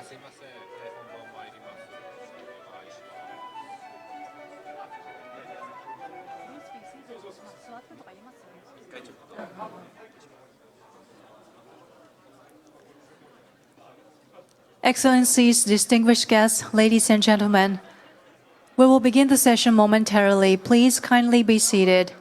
すいません、本番参ります。お願いします。Excellencies, distinguished guests, ladies and gentlemen, we will begin the session momentarily. Please kindly be seated.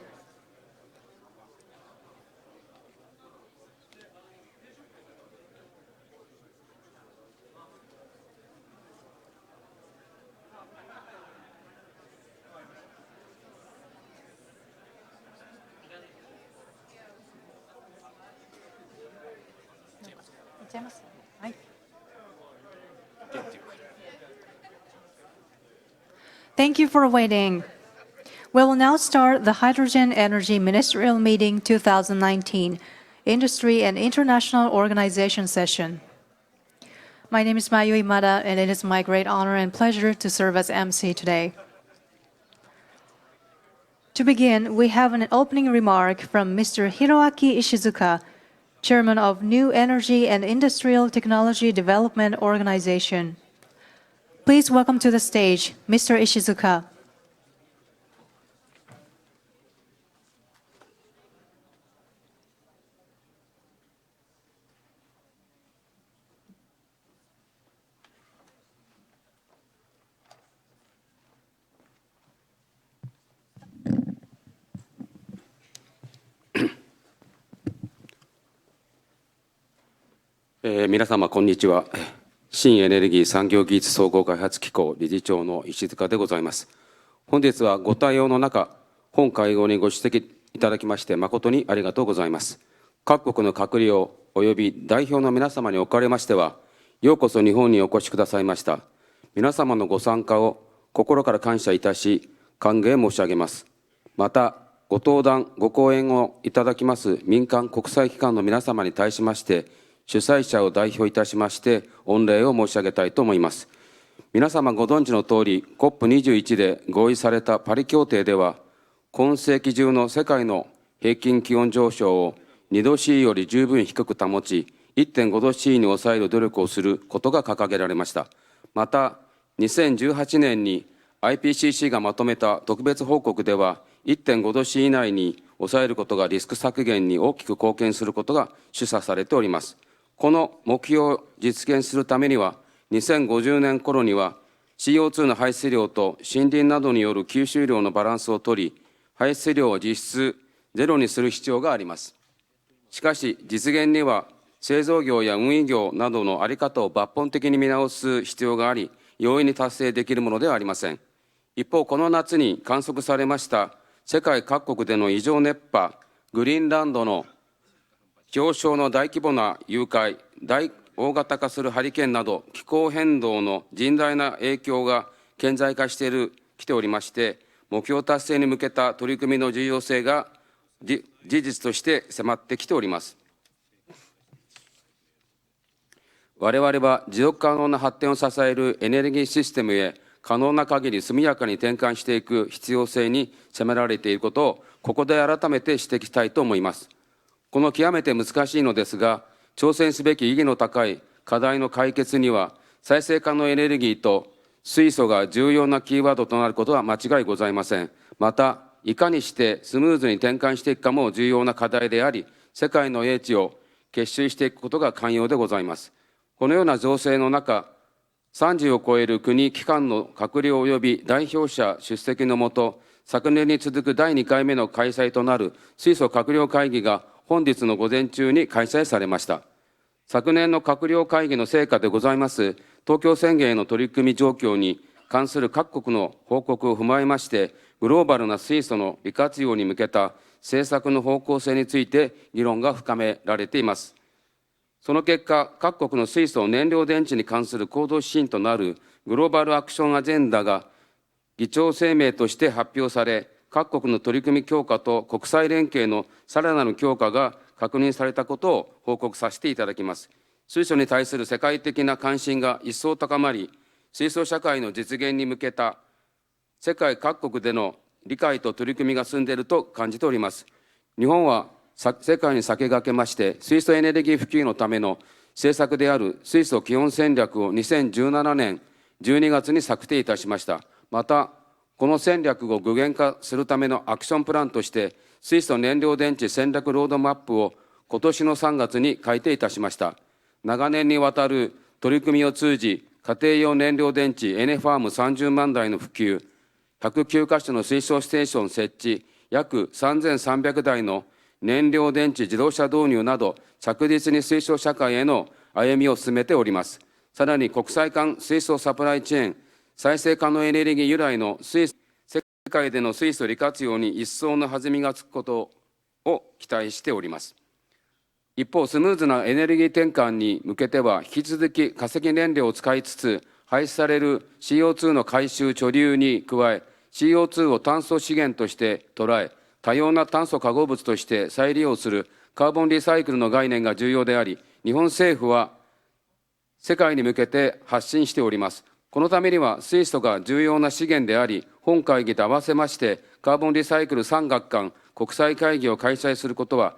Thank you for waiting. We will now start the Hydrogen Energy Ministerial Meeting 2019, Industry and International Organization Session. My name is Mayu Imada, and it is my great honor and pleasure to serve as MC today. To begin, we have an opening remark from Mr. Hiroaki Ishizuka, Chairman of New Energy and Industrial Technology Development Organization. Please welcome to the stage, Mr. Ishizuka.「皆様こんにちは。新エネルギー産業技術総合開発機構理事長の石塚でございます。本日はご対応の中、本会合にご出席いただきまして誠にありがとうございます。各国の閣僚及び代表の皆様におかれましては、ようこそ日本にお越しくださいました。皆様のご参加を心から感謝いたし、歓迎申し上げます。また、ご登壇、ご講演をいただきます民間国際機関の皆様に対しまして、主催者を代表いたしまして御礼を申し上げたいと思います。皆様ご存知の通り COP21 で合意されたパリ協定では、今世紀中の世界の平均気温上昇を2度 C より十分低く保ち 1.5 度 C に抑える努力をすることが掲げられました。また2018年に IPCC がまとめた特別報告では 1.5 度 C 以内に抑えることがリスク削減に大きく貢献することが示唆されております。この目標を実現するためには、2050年頃には CO2 の排出量と森林などによる吸収量のバランスを取り、排出量を実質ゼロにする必要があります。しかし、実現には製造業や運輸業などの在り方を抜本的に見直す必要があり、容易に達成できるものではありません。一方、この夏に観測されました世界各国での異常熱波、グリーンランドの上昇の大規模な融解、大型化するハリケーンなど気候変動の甚大な影響が顕在化してきておりまして、目標達成に向けた取り組みの重要性が事実として迫ってきております。我々は持続可能な発展を支えるエネルギーシステムへ可能な限り速やかに転換していく必要性に迫られていることをここで改めて指摘したいと思います。この極めて難しいのですが、挑戦すべき意義の高い課題の解決には、再生可能エネルギーと水素が重要なキーワードとなることは間違いございません。また、いかにしてスムーズに転換していくかも重要な課題であり、世界の英知を結集していくことが肝要でございます。このような情勢の中、30を超える国、機関の閣僚及び代表者出席のもと、昨年に続く第2回目の開催となる水素閣僚会議が本日の午前中に開催されました。昨年の閣僚会議の成果でございます東京宣言への取り組み状況に関する各国の報告を踏まえまして、グローバルな水素の利活用に向けた政策の方向性について議論が深められています。その結果、各国の水素燃料電池に関する行動指針となるグローバルアクションアジェンダが議長声明として発表され、各国の取り組み強化と国際連携のさらなる強化が確認されたことを報告させていただきます。水素に対する世界的な関心が一層高まり、水素社会の実現に向けた世界各国での理解と取り組みが進んでいると感じております。日本は世界に先駆けまして、水素エネルギー普及のための政策である水素基本戦略を2017年12月に策定いたしました。また、この戦略を具現化するためのアクションプランとして、水素燃料電池戦略ロードマップを今年の3月に改定いたしました。長年にわたる取り組みを通じ、家庭用燃料電池 N ファーム30万台の普及、109カ所の水素ステーション設置、約3300台の燃料電池自動車導入など、着実に水素社会への歩みを進めております。さらに国際間水素サプライチェーン、再生可能エネルギー由来の世界での水素利活用に一層の弾みがつくことを期待しております。一方、スムーズなエネルギー転換に向けては、引き続き化石燃料を使いつつ、排出される CO2 の回収・貯留に加え、CO2 を炭素資源として捉え、多様な炭素化合物として再利用するカーボンリサイクルの概念が重要であり、日本政府は世界に向けて発信しております。このためには水素が重要な資源であり、本会議と合わせましてカーボンリサイクル産学間国際会議を開催することは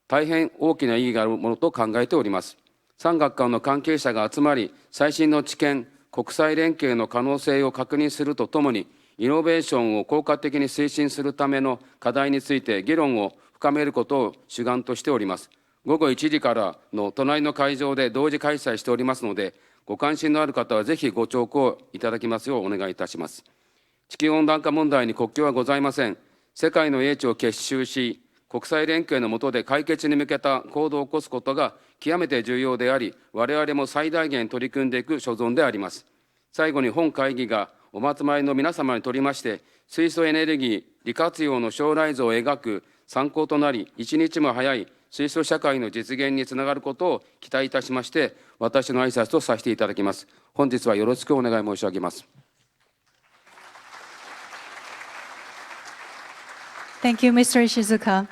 大変大きな意義があるものと考えております。産学間の関係者が集まり、最新の知見、国際連携の可能性を確認するとともに、イノベーションを効果的に推進するための課題について議論を深めることを主眼としております。午後1時からの隣の会場で同時開催しておりますので、ご関心のある方はぜひご聴講いただきますようお願いいたします。地球温暖化問題に国境はございません。世界の英知を結集し、国際連携の下で解決に向けた行動を起こすことが極めて重要であり、我々も最大限取り組んでいく所存であります。最後に本会議がお集まりの皆様にとりまして、水素エネルギー利活用の将来像を描く参考となり、一日も早い水素社会の実現につながることを期待いたしまして、私の挨拶とさせていただきます。本日はよろしくお願い申し上げます。Thank you, Mr. Ishizuka.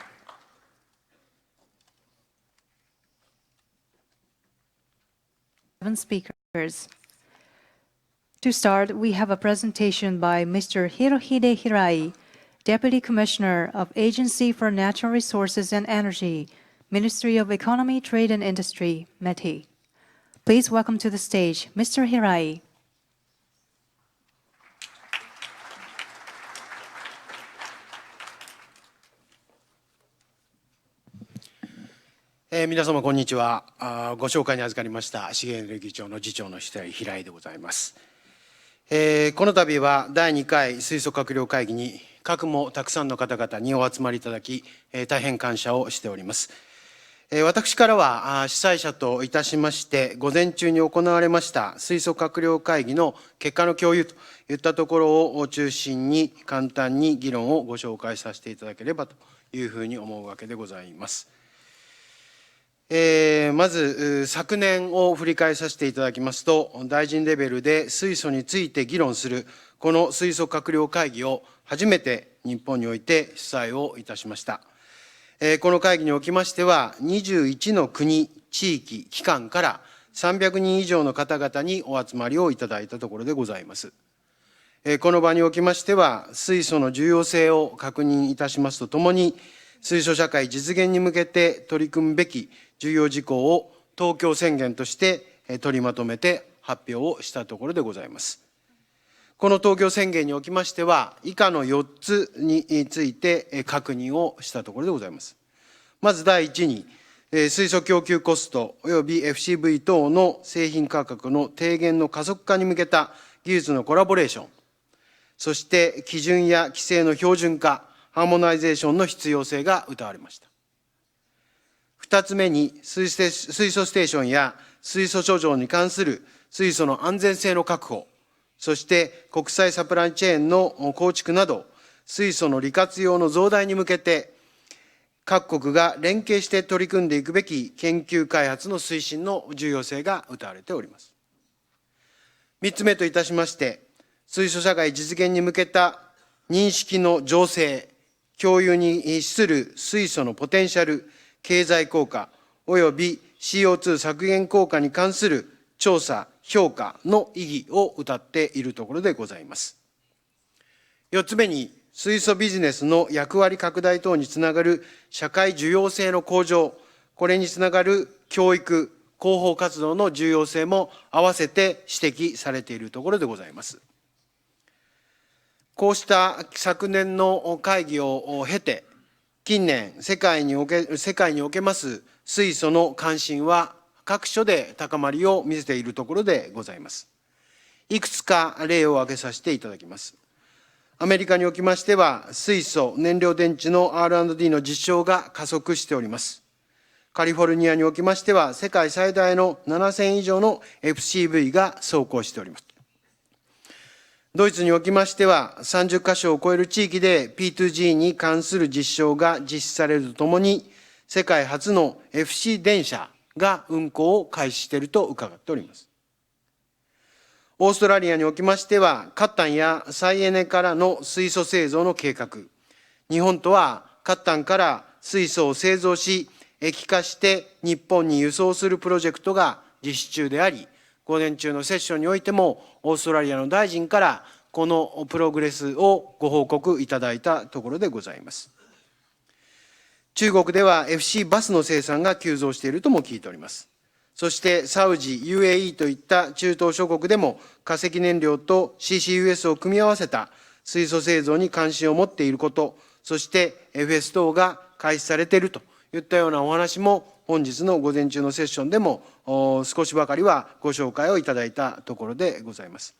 Seven speakers. To start, we have a presentation by Mr. Hirohide Hirai, Deputy Commissioner of Agency for Natural Resources and Energy, Ministry of Economy, Trade and Industry, METI. Please welcome to the stage, Mr. Hirai. 皆様こんにちは。ご紹介に預かりました資源エネルギー庁の次長の平井でございます。この度は第2回水素閣僚会議に各もたくさんの方々にお集まりいただき、大変感謝をしております。私からは主催者といたしまして午前中に行われました水素閣僚会議の結果の共有といったところを中心に簡単に議論をご紹介させていただければというふうに思うわけでございます。まず昨年を振り返させていただきますと、大臣レベルで水素について議論するこの水素閣僚会議を初めて日本において主催をいたしました。この会議におきましては、21の国、地域、機関から300人以上の方々にお集まりをいただいたところでございます。この場におきましては、水素の重要性を確認いたしますとともに、水素社会実現に向けて取り組むべき重要事項を東京宣言として取りまとめて発表をしたところでございます。この東京宣言におきましては、以下の4つについて確認をしたところでございます。まず第一に、水素供給コスト及び FCV 等の製品価格の低減の加速化に向けた技術のコラボレーション、そして基準や規制の標準化、ハーモナイゼーションの必要性が謳われました。2つ目に、水素ステーションや水素貯蔵に関する水素の安全性の確保、そして国際サプライチェーンの構築など、水素の利活用の増大に向けて、各国が連携して取り組んでいくべき研究開発の推進の重要性が謳われております。3つ目といたしまして、水素社会実現に向けた認識の醸成、共有に資する水素のポテンシャル、経済効果及び CO2 削減効果に関する調査、評価の意義を謳っているところでございます。4つ目に、水素ビジネスの役割拡大等につながる社会需要性の向上、これにつながる教育、広報活動の重要性も併せて指摘されているところでございます。こうした昨年の会議を経て、近年、世界におけます水素の関心は各所で高まりを見せているところでございます。いくつか例を挙げさせていただきます。アメリカにおきましては、水素燃料電池の R&D の実証が加速しております。カリフォルニアにおきましては、世界最大の7000以上の FCV が走行しております。ドイツにおきましては、30カ所を超える地域で P2G に関する実証が実施されるとともに、世界初の FC 電車が運行を開始していると伺っております。オーストラリアにおきましては、褐炭や再エネからの水素製造の計画、日本とは褐炭から水素を製造し、液化して日本に輸送するプロジェクトが実施中であり、午前中のセッションにおいても、オーストラリアの大臣からこのプログレスをご報告いただいたところでございます。中国では FC バスの生産が急増しているとも聞いております。そしてサウジ、UAE といった中東諸国でも化石燃料と CCUS を組み合わせた水素製造に関心を持っていること、そして FS 等が開始されているといったようなお話も本日の午前中のセッションでも少しばかりはご紹介をいただいたところでございます。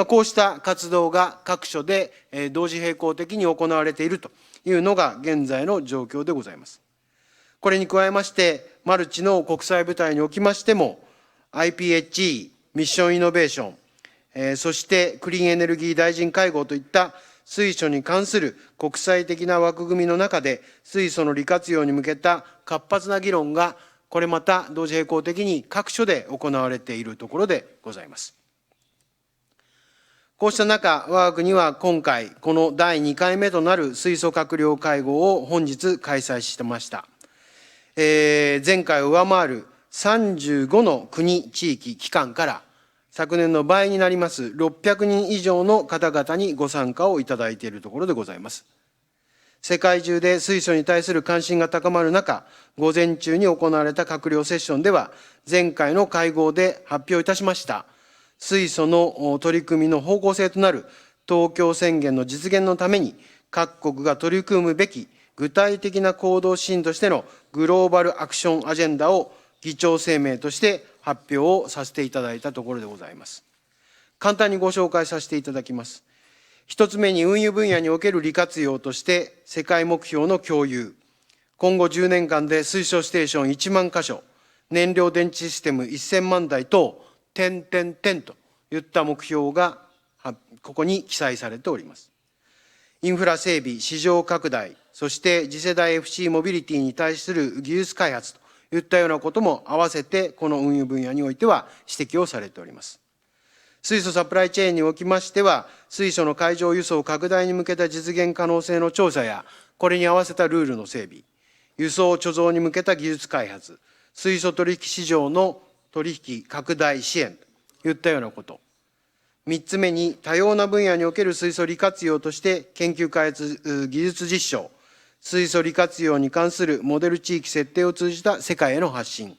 こうした活動が各所で同時並行的に行われているというのが現在の状況でございます。これに加えまして、マルチの国際舞台におきましても、IPHE、ミッションイノベーション、そしてクリーンエネルギー大臣会合といった水素に関する国際的な枠組みの中で、水素の利活用に向けた活発な議論が、これまた同時並行的に各所で行われているところでございます。こうした中、我が国は今回、この第2回目となる水素閣僚会合を本日開催してました。前回を上回る35の国、地域、機関から、昨年の倍になります600人以上の方々にご参加をいただいているところでございます。世界中で水素に対する関心が高まる中、午前中に行われた閣僚セッションでは、前回の会合で発表いたしました、水素の取り組みの方向性となる東京宣言の実現のために、各国が取り組むべき具体的な行動指針としてのグローバルアクションアジェンダを議長声明として発表をさせていただいたところでございます。簡単にご紹介させていただきます。一つ目に運輸分野における利活用として世界目標の共有。今後10年間で水素ステーション1万箇所、燃料電池システム1000万台等、点といった目標がここに記載されております。インフラ整備、市場拡大、そして次世代 FC モビリティに対する技術開発といったようなことも合わせてこの運輸分野においては指摘をされております。水素サプライチェーンにおきましては、水素の海上輸送拡大に向けた実現可能性の調査や、これに合わせたルールの整備、輸送貯蔵に向けた技術開発、水素取引市場の取引拡大支援といったようなこと。3つ目に、多様な分野における水素利活用として研究開発技術実証、水素利活用に関するモデル地域設定を通じた世界への発信、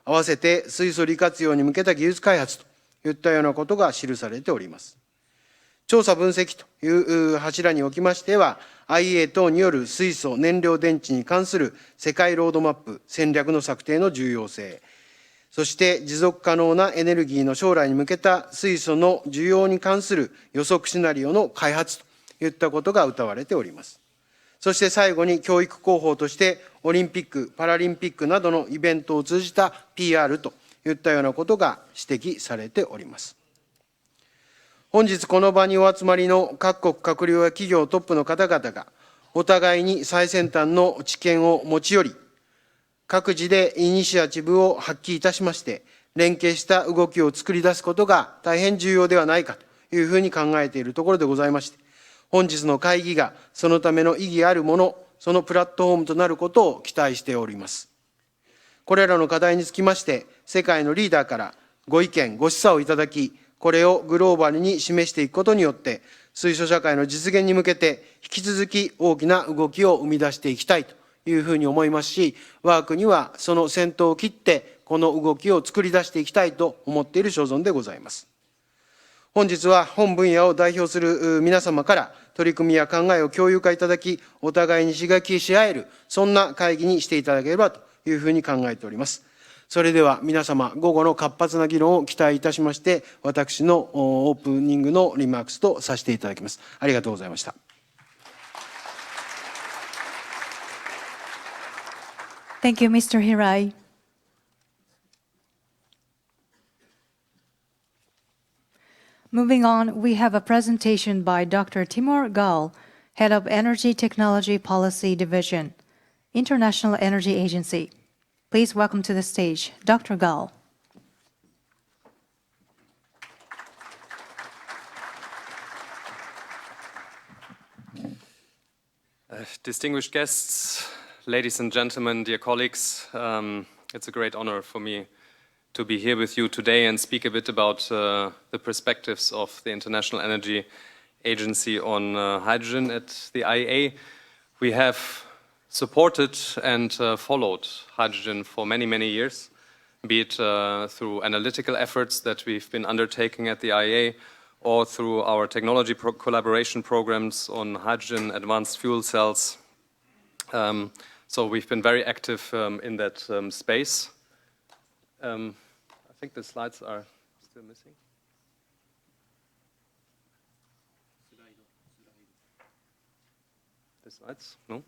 合わせて水素利活用に向けた技術開発といったようなことが記されております。調査分析という柱におきましては、IA 等による水素燃料電池に関する世界ロードマップ、戦略の策定の重要性、そして持続可能なエネルギーの将来に向けた水素の需要に関する予測シナリオの開発といったことが謳われております。そして最後に教育広報としてオリンピック・パラリンピックなどのイベントを通じた PR といったようなことが指摘されております。本日この場にお集まりの各国閣僚や企業トップの方々がお互いに最先端の知見を持ち寄り、各自でイニシアチブを発揮いたしまして、連携した動きを作り出すことが大変重要ではないかというふうに考えているところでございまして、本日の会議がそのための意義あるもの、そのプラットフォームとなることを期待しております。これらの課題につきまして、世界のリーダーからご意見、ご示唆をいただき、これをグローバルに示していくことによって、水素社会の実現に向けて、引き続き大きな動きを生み出していきたいというふうに思いますし、我が国はその先頭を切ってこの動きを作り出していきたいと思っている所存でございます。本日は本分野を代表する皆様から取り組みや考えを共有化いただき、お互いに刺激し合える、そんな会議にしていただければというふうに考えております。それでは皆様、午後の活発な議論を期待いたしまして、私のオープニングのリマークスとさせていただきます。ありがとうございました。Thank you, Mr. Hirai. Moving on, we have a presentation by Dr. Timur Gal, Head of Energy Technology Policy Division, International Energy Agency. Please welcome to the stage, Dr. Gal. Distinguished guests, ladies and gentlemen, dear colleagues, it's a great honor for me to be here with you today and speak a bit about the perspectives of the International Energy Agency on hydrogen at the IEA. We have supported and followed hydrogen for many, many years, be it through analytical efforts that we've been undertaking at the IEA or through our technology collaboration programs on hydrogen, advanced fuel cells. So we've been very active in that space. I think the slides are still missing. The slides? No?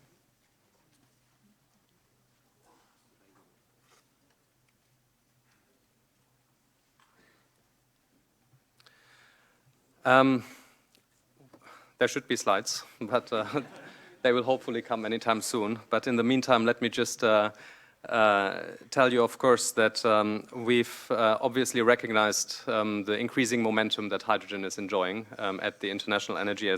There should be slides, but they will hopefully come anytime soon. But in the meantime, let me just tell you, of course, that we've obviously recognized the increasing momentum that hydrogen is enjoying at the International Energy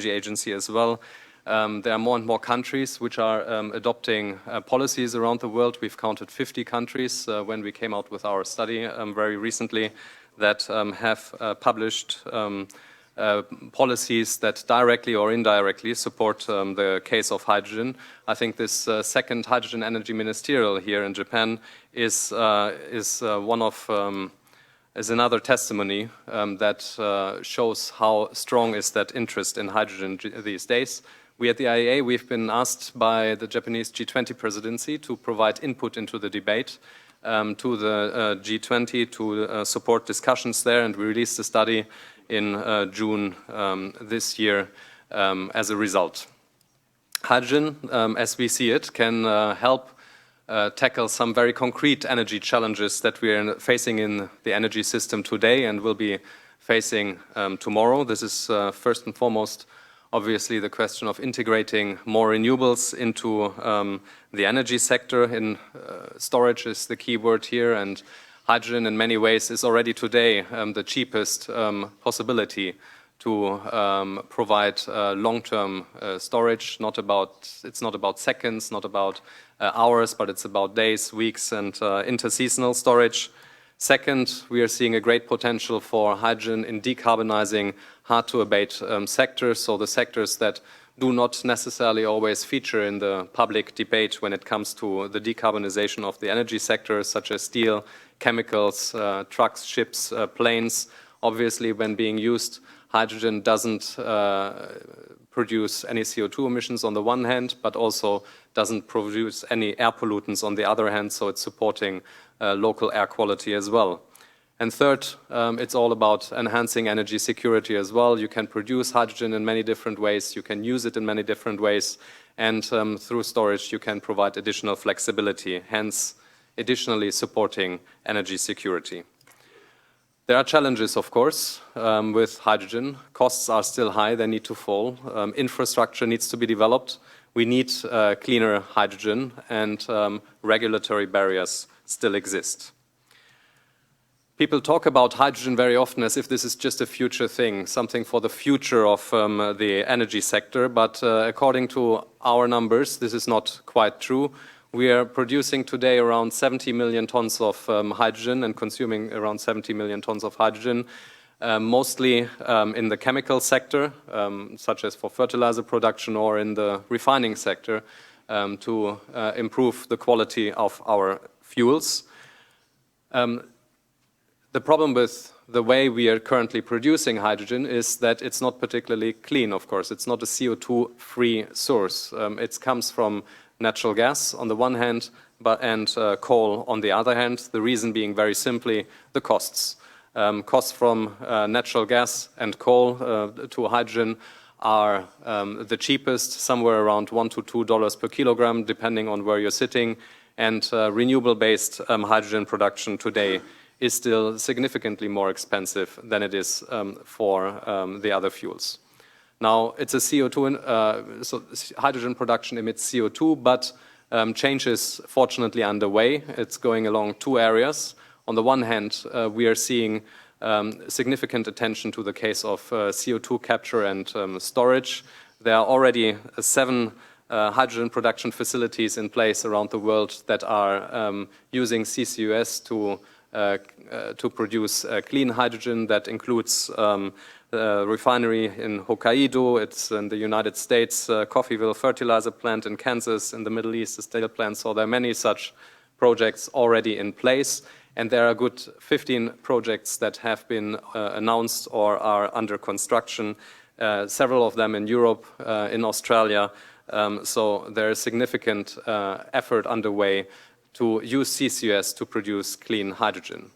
Agency as well. There are more and more countries which are adopting policies around the world. We've counted 50 countries when we came out with our study very recently that have published policies that directly or indirectly support the case of hydrogen. I think this second hydrogen energy ministerial here in Japan is another testimony that shows how strong is that interest in hydrogen these days. We at the IEA, we've been asked by the Japanese G20 presidency to provide input into the debate to the G20 to support discussions there, and we released a study in June this year as a result. Hydrogen, as we see it, can help tackle some very concrete energy challenges that we are facing in the energy system today and will be facing tomorrow. This is first and foremost obviously the question of integrating more renewables into the energy sector. Storage is the key word here, and hydrogen in many ways is already today the cheapest possibility to provide long-term storage. It's not about seconds, not about hours, but it's about days, weeks, and interseasonal storage. Second, we are seeing a great potential for hydrogen in decarbonizing hard-to-abate sectors, so the sectors that do not necessarily always feature in the public debate when it comes to the decarbonization of the energy sector, such as steel, chemicals, trucks, ships, planes. Obviously, when being used, hydrogen doesn't produce any CO2 emissions on the one hand, but also doesn't produce any air pollutants on the other hand, so it's supporting local air quality as well. And third, it's all about enhancing energy security as well. You can produce hydrogen in many different ways, you can use it in many different ways, and through storage you can provide additional flexibility, hence additionally supporting energy security. There are challenges, of course, with hydrogen. Costs are still high, they need to fall. Infrastructure needs to be developed. We need cleaner hydrogen, and regulatory barriers still exist. People talk about hydrogen very often as if this is just a future thing, something for the future of the energy sector, but according to our numbers, this is not quite true. We are producing today around 70 million tons of hydrogen and consuming around 70 million tons of hydrogen, mostly in the chemical sector, such as for fertilizer production, or in the refining sector to improve the quality of our fuels. The problem with the way we are currently producing hydrogen is that it's not particularly clean, of course. It's not a CO2-free source. It comes from natural gas on the one hand and coal on the other hand, the reason being very simply the costs. Costs from natural gas and coal to hydrogen are the cheapest, somewhere around $1 to $2 per kilogram, depending on where you're sitting. And renewable-based hydrogen production today is still significantly more expensive than it is for the other fuels. Now, it's a CO2, so hydrogen production emits CO2, but change is fortunately underway. It's going along two areas. On the one hand, we are seeing significant attention to the case of CO2 capture and storage. There are already 7 hydrogen production facilities in place around the world that are using CCUS to produce clean hydrogen. That includes refinery in Hokkaido, it's in the United States, Coffeyville fertilizer plant in Kansas, in the Middle East, a steel plant. So there are many such projects already in place. And there are a good 15 projects that have been announced or are under construction, several of them in Europe, in Australia. So there is significant effort underway to use CCUS to produce clean hydrogen.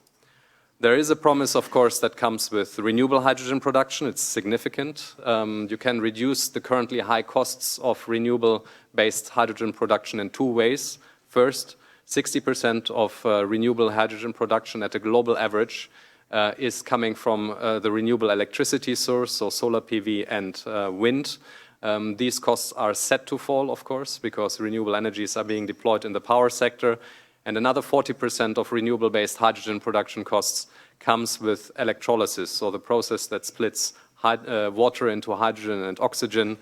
There is a promise, of course, that comes with renewable hydrogen production. It's significant. You can reduce the currently high costs of renewable-based hydrogen production in 2 ways. First, 60% of renewable hydrogen production at a global average is coming from the renewable electricity source, so solar PV and wind. These costs are set to fall, of course, because renewable energies are being deployed in the power sector. And another 40% of renewable-based hydrogen production costs comes with electrolysis, so the process that splits water into hydrogen and oxygen.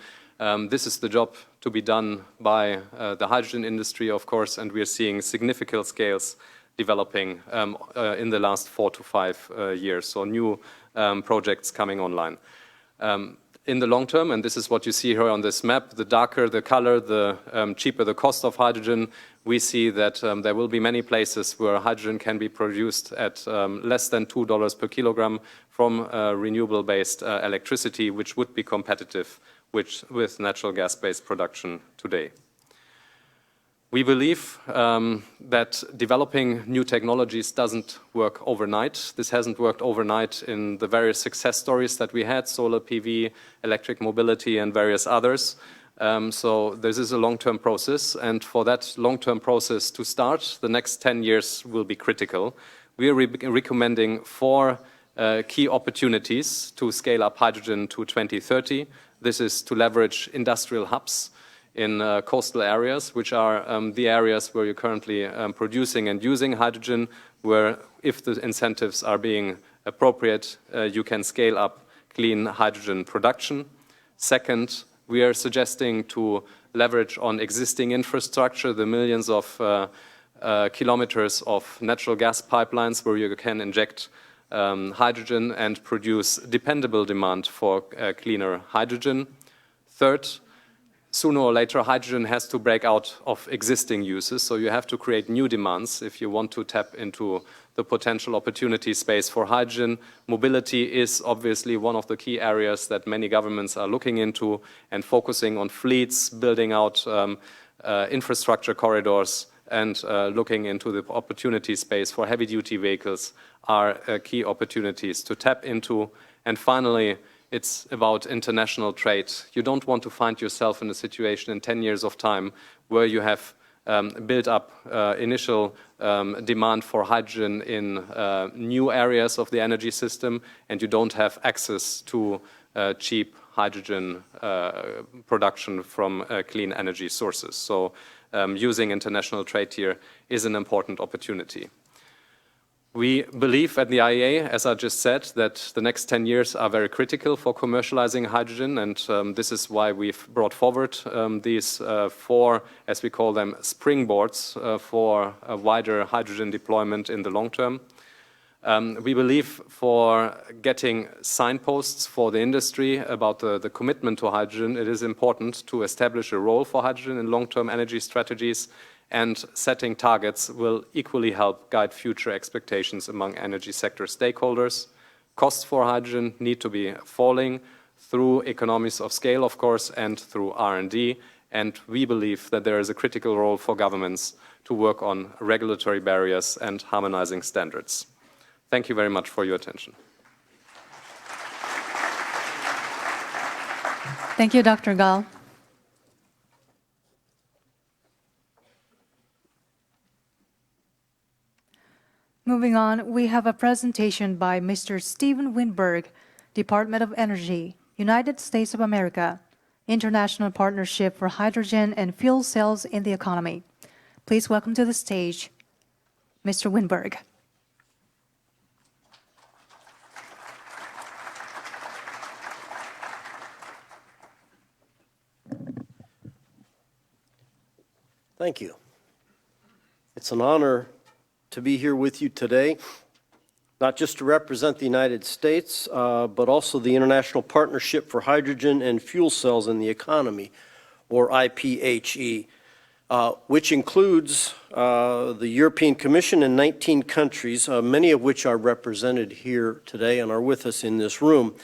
This is the job to be done by the hydrogen industry, of course, and we are seeing significant scales developing in the last 4 to 5 years, so new projects coming online. In the long term, and this is what you see here on this map, the darker the color, the cheaper the cost of hydrogen. We see that there will be many places where hydrogen can be produced at less than $2 per kilogram from renewable-based electricity, which would be competitive with natural gas-based production today. We believe that developing new technologies doesn't work overnight. This hasn't worked overnight in the various success stories that we had, solar PV, electric mobility, and various others. So this is a long-term process, and for that long-term process to start, the next 10 years will be critical. We are recommending 4 key opportunities to scale up hydrogen to 2030. This is to leverage industrial hubs in coastal areas, which are the areas where you're currently producing and using hydrogen, where if the incentives are being appropriate, you can scale up clean hydrogen production. Second, we are suggesting to leverage on existing infrastructure, the millions of kilometers of natural gas pipelines where you can inject hydrogen and produce dependable demand for cleaner hydrogen. Third, sooner or later, hydrogen has to break out of existing uses, so you have to create new demands if you want to tap into the potential opportunity space for hydrogen. Mobility is obviously one of the key areas that many governments are looking into and focusing on fleets, building out infrastructure corridors, and looking into the opportunity space for heavy-duty vehicles are key opportunities to tap into. And finally, it's about international trade. You don't want to find yourself in a situation in 10 years of time where you have built up initial demand for hydrogen in new areas of the energy system, and you don't have access to cheap hydrogen production from clean energy sources. So using international trade here is an important opportunity. We believe at the IEA, as I just said, that the next 10 years are very critical for commercializing hydrogen, and this is why we've brought forward these 4, as we call them, springboards for a wider hydrogen deployment in the long term. We believe for getting signposts for the industry about the commitment to hydrogen, it is important to establish a role for hydrogen in long-term energy strategies. and setting targets will equally help guide future expectations among energy sector stakeholders. Costs for hydrogen need to be falling through economies of scale, of course, and through R&D, and we believe that there is a critical role for governments to work on regulatory barriers and harmonizing standards. Thank you very much for your attention. Thank you, Dr. Gall. Moving on, we have a presentation by Mr. Steven Winberg, Department of Energy, United States of America, International Partnership for Hydrogen and Fuel Cells in the Economy. Please welcome to the stage, Mr. Winberg. Thank you. It's an honor to be here with you today, not just to represent the United States, but also the International Partnership for Hydrogen and Fuel Cells in the Economy, or IPHE, which includes the European Commission and 19 countries, many of which are represented here today and are with us in this room.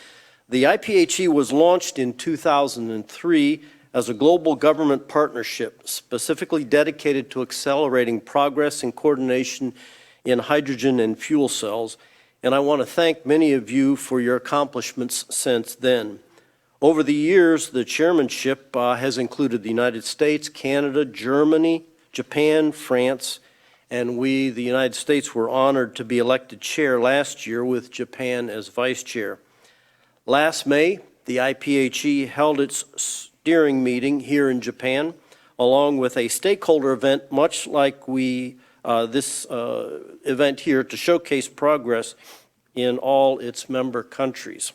The IPHE was launched in 2003 as a global government partnership specifically dedicated to accelerating progress and coordination in hydrogen and fuel cells, and I want to thank many of you for your accomplishments since then. Over the years, the chairmanship has included the United States, Canada, Germany, Japan, France, and we, the United States, were honored to be elected chair last year with Japan as vice chair. Last May, the IPHE held its steering meeting here in Japan, along with a stakeholder event, much like this event here, to showcase progress in all its member countries.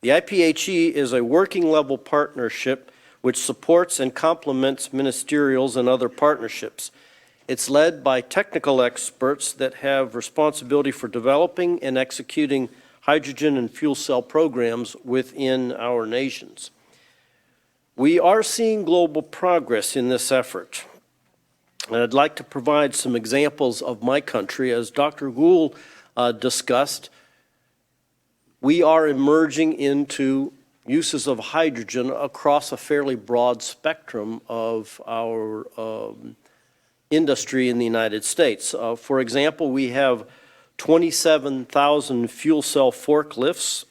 The IPHE is a working-level partnership which supports and complements ministerials and other partnerships. It's led by technical experts that have responsibility for developing and executing hydrogen and fuel cell programs within our nations. We are seeing global progress in this effort, and I'd like to provide some examples of my country. As Dr. Gould discussed, we are emerging into uses of hydrogen across a fairly broad spectrum of our industry in the United States. For example, we have 27,000 fuel cell forklifts,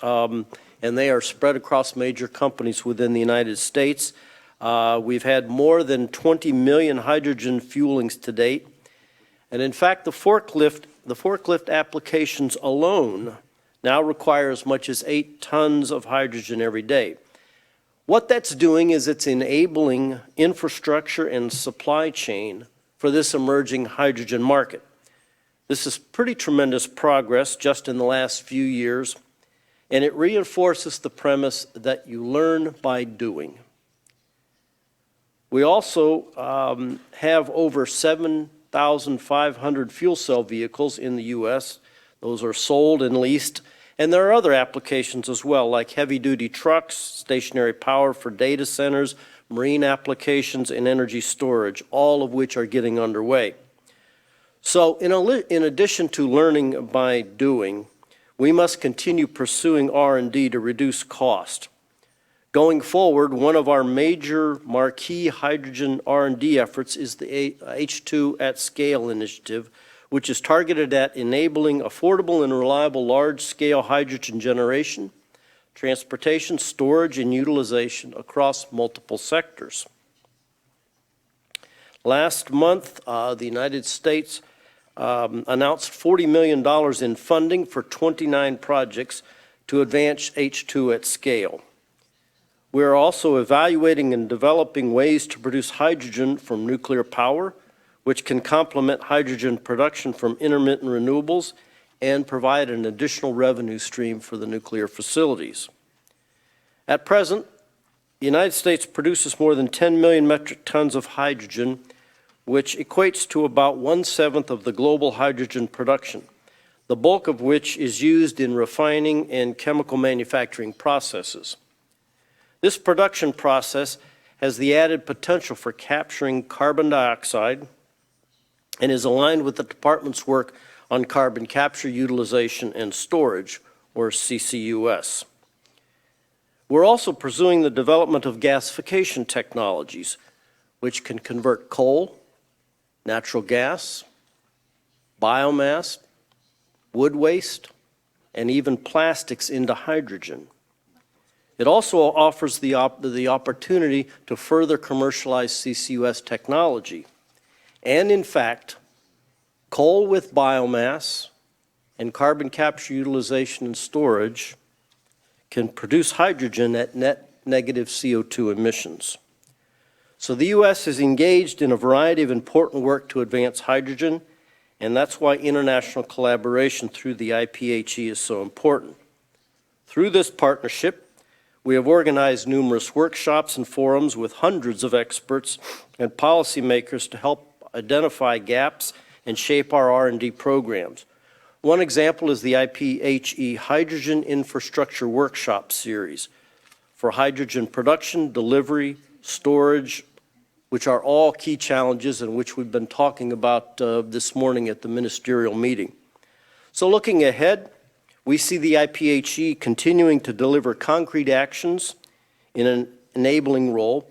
and they are spread across major companies within the United States. We've had more than 20 million hydrogen fuelings to date. And in fact, the forklift applications alone now require as much as 8 tons of hydrogen every day. What that's doing is it's enabling infrastructure and supply chain for this emerging hydrogen market. This is pretty tremendous progress just in the last few years, and it reinforces the premise that you learn by doing. We also have over 7,500 fuel cell vehicles in the U.S. Those are sold and leased, and there are other applications as well, like heavy-duty trucks, stationary power for data centers, marine applications, and energy storage, all of which are getting underway. So in addition to learning by doing, we must continue pursuing R&D to reduce cost. Going forward, one of our major marquee hydrogen R&D efforts is the H2 at Scale initiative, which is targeted at enabling affordable and reliable large-scale hydrogen generation, transportation, storage, and utilization across multiple sectors. Last month, the United States announced $40 million in funding for 29 projects to advance H2 at scale. We are also evaluating and developing ways to produce hydrogen from nuclear power, which can complement hydrogen production from intermittent renewables and provide an additional revenue stream for the nuclear facilities. At present, the United States produces more than 10 million metric tons of hydrogen, which equates to about 1/7 of the global hydrogen production, the bulk of which is used in refining and chemical manufacturing processes. This production process has the added potential for capturing carbon dioxide, and is aligned with the department's work on carbon capture, utilization, and storage, or CCUS. We're also pursuing the development of gasification technologies, which can convert coal, natural gas, biomass, wood waste, and even plastics into hydrogen. It also offers the opportunity to further commercialize CCUS technology. And in fact, coal with biomass and carbon capture, utilization, and storage can produce hydrogen at net negative CO2 emissions. So the U.S. is engaged in a variety of important work to advance hydrogen, and that's why international collaboration through the IPHE is so important. Through this partnership, we have organized numerous workshops and forums with hundreds of experts and policymakers to help identify gaps and shape our R&D programs. One example is the IPHE Hydrogen Infrastructure Workshop Series for hydrogen production, delivery, storage, which are all key challenges and which we've been talking about this morning at the ministerial meeting. So looking ahead, we see the IPHE continuing to deliver concrete actions in an enabling role.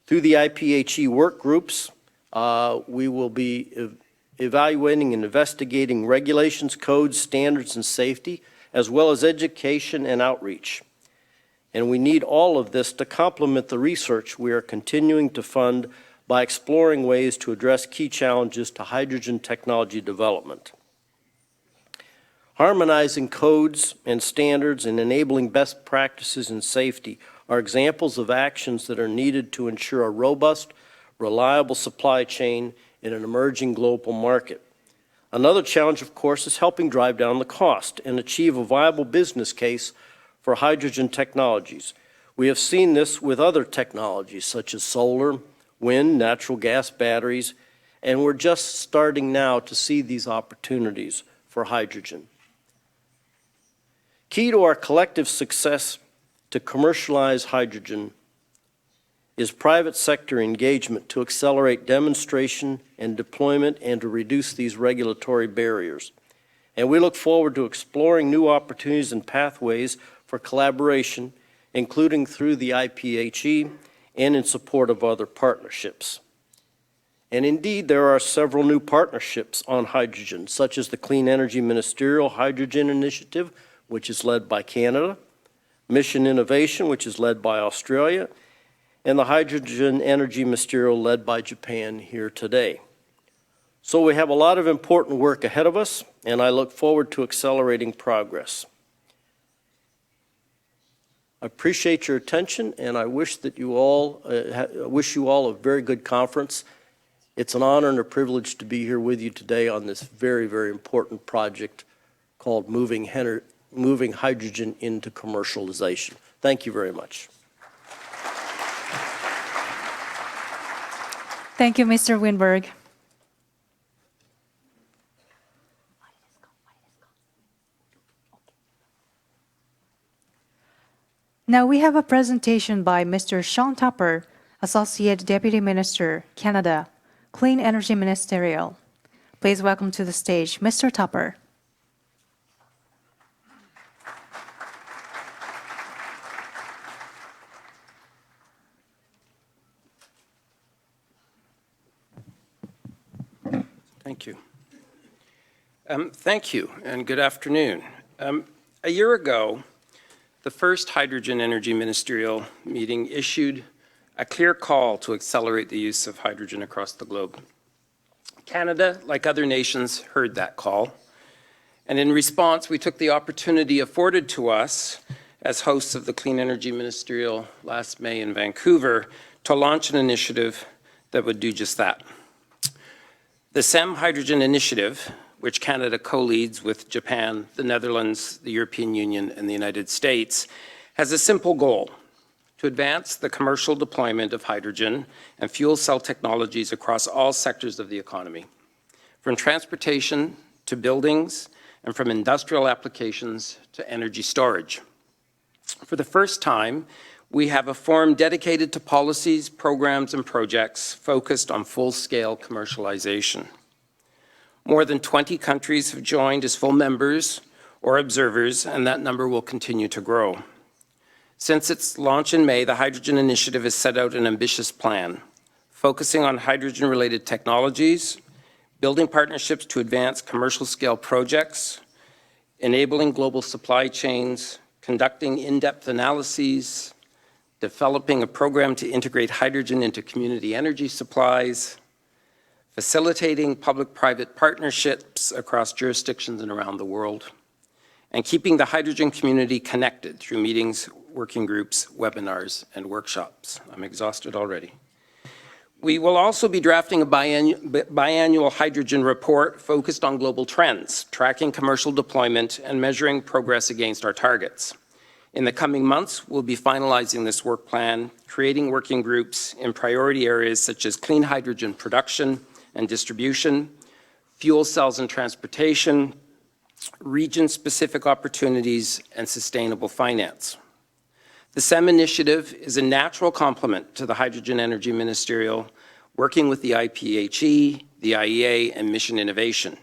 Through the IPHE work groups, we will be evaluating and investigating regulations, codes, standards, and safety, as well as education and outreach. And we need all of this to complement the research we are continuing to fund by exploring ways to address key challenges to hydrogen technology development. Harmonizing codes and standards and enabling best practices in safety are examples of actions that are needed to ensure a robust, reliable supply chain in an emerging global market. Another challenge, of course, is helping drive down the cost and achieve a viable business case for hydrogen technologies. We have seen this with other technologies such as solar, wind, natural gas batteries, and we're just starting now to see these opportunities for hydrogen. Key to our collective success to commercialize hydrogen is private sector engagement to accelerate demonstration and deployment and to reduce these regulatory barriers. And we look forward to exploring new opportunities and pathways for collaboration, including through the IPHE and in support of other partnerships. And indeed, there are several new partnerships on hydrogen, such as the Clean Energy Ministerial Hydrogen Initiative, which is led by Canada, Mission Innovation, which is led by Australia, and the Hydrogen Energy Ministerial led by Japan here today. So we have a lot of important work ahead of us, and I look forward to accelerating progress. I appreciate your attention, and I wish that you all a very good conference. It's an honor and a privilege to be here with you today on this very, very important project called moving hydrogen into commercialization. Thank you very much. Thank you, Mr. Winberg. Now we have a presentation by Mr. Sean Tupper, Associate Deputy Minister, Canada, Clean Energy Ministerial. Please welcome to the stage Mr. Tupper. Thank you. Thank you, and good afternoon. A year ago, the first Hydrogen Energy Ministerial meeting issued a clear call to accelerate the use of hydrogen across the globe. Canada, like other nations, heard that call, and in response, we took the opportunity afforded to us as hosts of the Clean Energy Ministerial last May in Vancouver to launch an initiative that would do just that. The SEM Hydrogen Initiative, which Canada co-leads with Japan, the Netherlands, the European Union, and the United States, has a simple goal: to advance the commercial deployment of hydrogen and fuel cell technologies across all sectors of the economy, from transportation to buildings, and from industrial applications to energy storage. For the first time, we have a forum dedicated to policies, programs, and projects focused on full-scale commercialization. More than 20 countries have joined as full members or observers, and that number will continue to grow. Since its launch in May, the Hydrogen Initiative has set out an ambitious plan, focusing on hydrogen-related technologies, building partnerships to advance commercial-scale projects, enabling global supply chains, conducting in-depth analyses, developing a program to integrate hydrogen into community energy supplies, facilitating public-private partnerships across jurisdictions and around the world, and keeping the hydrogen community connected through meetings, working groups, webinars, and workshops. I'm exhausted already. We will also be drafting a biannual hydrogen report focused on global trends, tracking commercial deployment, and measuring progress against our targets. In the coming months, we'll be finalizing this work plan, creating working groups in priority areas such as clean hydrogen production and distribution, fuel cells and transportation, region-specific opportunities, and sustainable finance. The SEM initiative is a natural complement to the Hydrogen Energy Ministerial, working with the IPHE, the IEA, and Mission Innovation,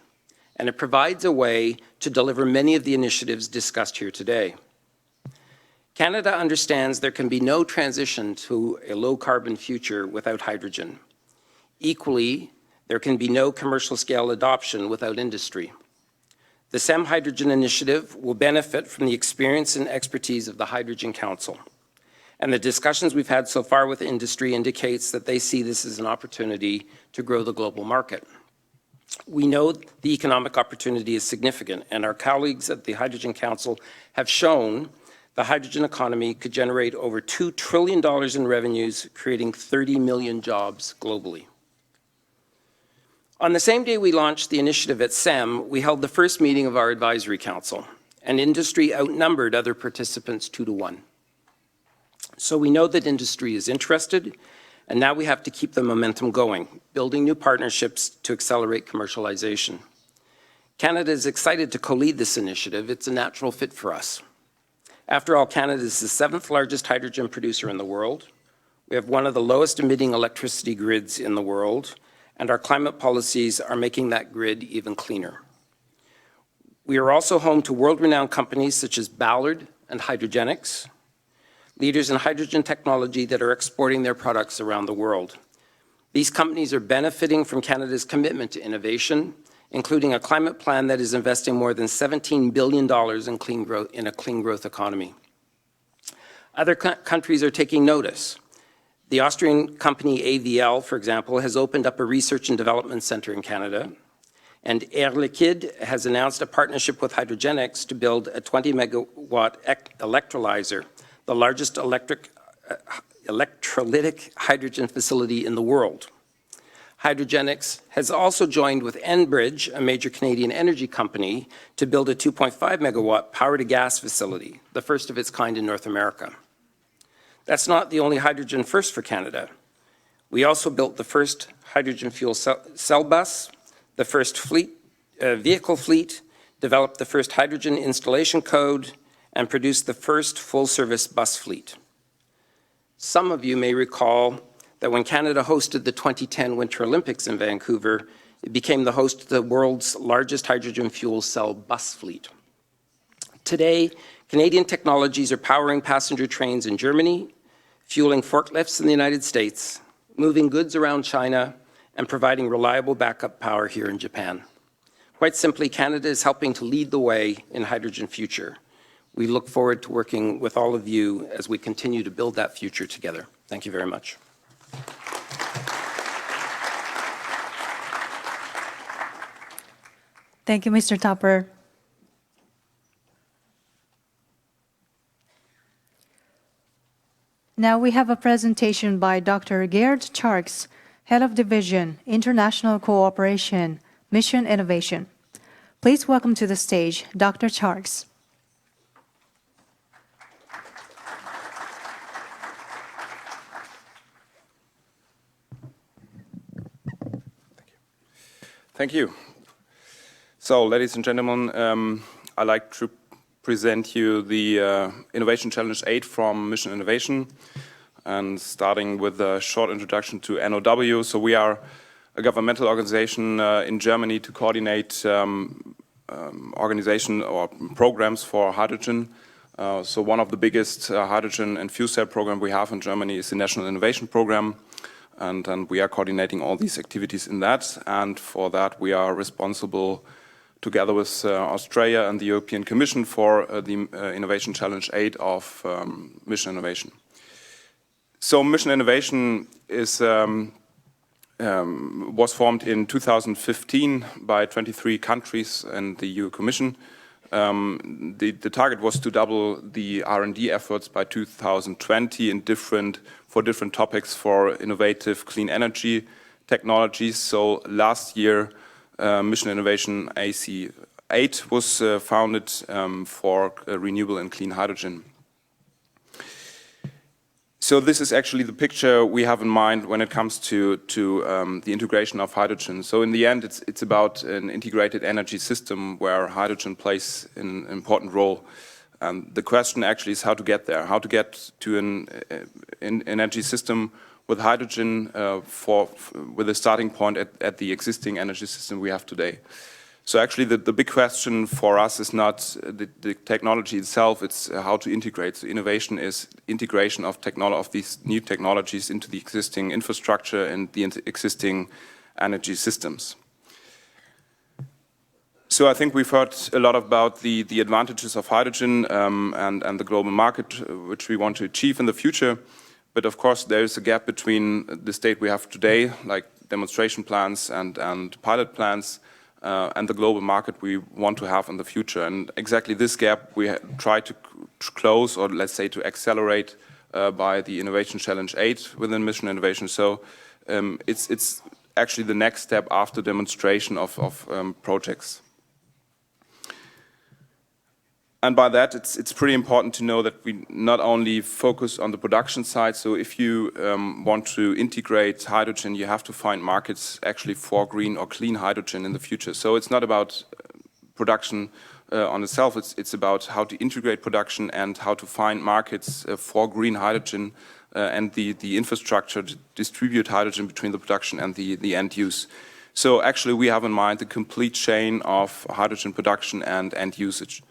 and it provides a way to deliver many of the initiatives discussed here today. Canada understands there can be no transition to a low-carbon future without hydrogen. Equally, there can be no commercial-scale adoption without industry. The SEM Hydrogen Initiative will benefit from the experience and expertise of the Hydrogen Council. And the discussions we've had so far with industry indicates that they see this as an opportunity to grow the global market. We know the economic opportunity is significant, and our colleagues at the Hydrogen Council have shown the hydrogen economy could generate over $2 trillion in revenues, creating 30 million jobs globally. On the same day we launched the initiative at SEM, we held the first meeting of our advisory council, and industry outnumbered other participants 2-1. So we know that industry is interested, and now we have to keep the momentum going, building new partnerships to accelerate commercialization. Canada is excited to co-lead this initiative. It's a natural fit for us. After all, Canada is the 7th largest hydrogen producer in the world. We have one of the lowest emitting electricity grids in the world, and our climate policies are making that grid even cleaner. We are also home to world-renowned companies such as Ballard and Hydrogenics, leaders in hydrogen technology that are exporting their products around the world. These companies are benefiting from Canada's commitment to innovation, including a climate plan that is investing more than $17 billion in a clean growth economy. Other countries are taking notice. The Austrian company AVL, for example, has opened up a research and development center in Canada, and Air Liquide has announced a partnership with Hydrogenics to build a 20-megawatt electrolyzer, the largest electrolytic hydrogen facility in the world. Hydrogenics has also joined with Enbridge, a major Canadian energy company, to build a 2.5-megawatt power-to-gas facility, the first of its kind in North America. That's not the only hydrogen first for Canada. We also built the first hydrogen fuel cell bus, the first vehicle fleet, developed the first hydrogen installation code, and produced the first full-service bus fleet. Some of you may recall that when Canada hosted the 2010 Winter Olympics in Vancouver, it became the host of the world's largest hydrogen fuel cell bus fleet. Today, Canadian technologies are powering passenger trains in Germany, fueling forklifts in the United States, moving goods around China, and providing reliable backup power here in Japan. Quite simply, Canada is helping to lead the way in hydrogen future. We look forward to working with all of you as we continue to build that future together. Thank you very much. Thank you, Mr. Tupper. Now we have a presentation by Dr. Gerd Charks, Head of Division, International Cooperation, Mission Innovation. Please welcome to the stage Dr. Charks. Thank you. So, ladies and gentlemen, I'd like to present you the Innovation Challenge 8 from Mission Innovation, and starting with a short introduction to NOW. So we are a governmental organization in Germany to coordinate organization or programs for hydrogen. So one of the biggest hydrogen and fuel cell program we have in Germany is the National Innovation Program. And we are coordinating all these activities in that. And for that, we are responsible together with Australia and the European Commission for the Innovation Challenge 8 of Mission Innovation. So Mission Innovation is, was formed in 2015 by 23 countries and the EU Commission. The target was to double the R&D efforts by 2020 in for different topics for innovative clean energy technologies. So last year, Mission Innovation AC8 was founded for renewable and clean hydrogen. So this is actually the picture we have in mind when it comes to the integration of hydrogen. So in the end, it's about an integrated energy system where hydrogen plays an important role. The question actually is how to get there, how to get to an energy system with hydrogen with a starting point at the existing energy system we have today. So actually the big question for us is not the technology itself, it's how to integrate. So innovation is integration of these new technologies into the existing infrastructure and the existing energy systems. So I think we've heard a lot about the advantages of hydrogen and the global market which we want to achieve in the future. But of course there is a gap between the state we have today, like demonstration plans and pilot plans, and the global market we want to have in the future. And exactly this gap we try to close, or let's say to accelerate by the Innovation Challenge 8 within Mission Innovation. So it's actually the next step after demonstration of projects. And by that, it's pretty important to know that we not only focus on the production side. So if you want to integrate hydrogen, you have to find markets actually for green or clean hydrogen in the future. So it's not about production on itself. It's about how to integrate production and how to find markets for green hydrogen and the infrastructure to distribute hydrogen between the production and the end use. So actually, we have in mind the complete chain of hydrogen production and end usage.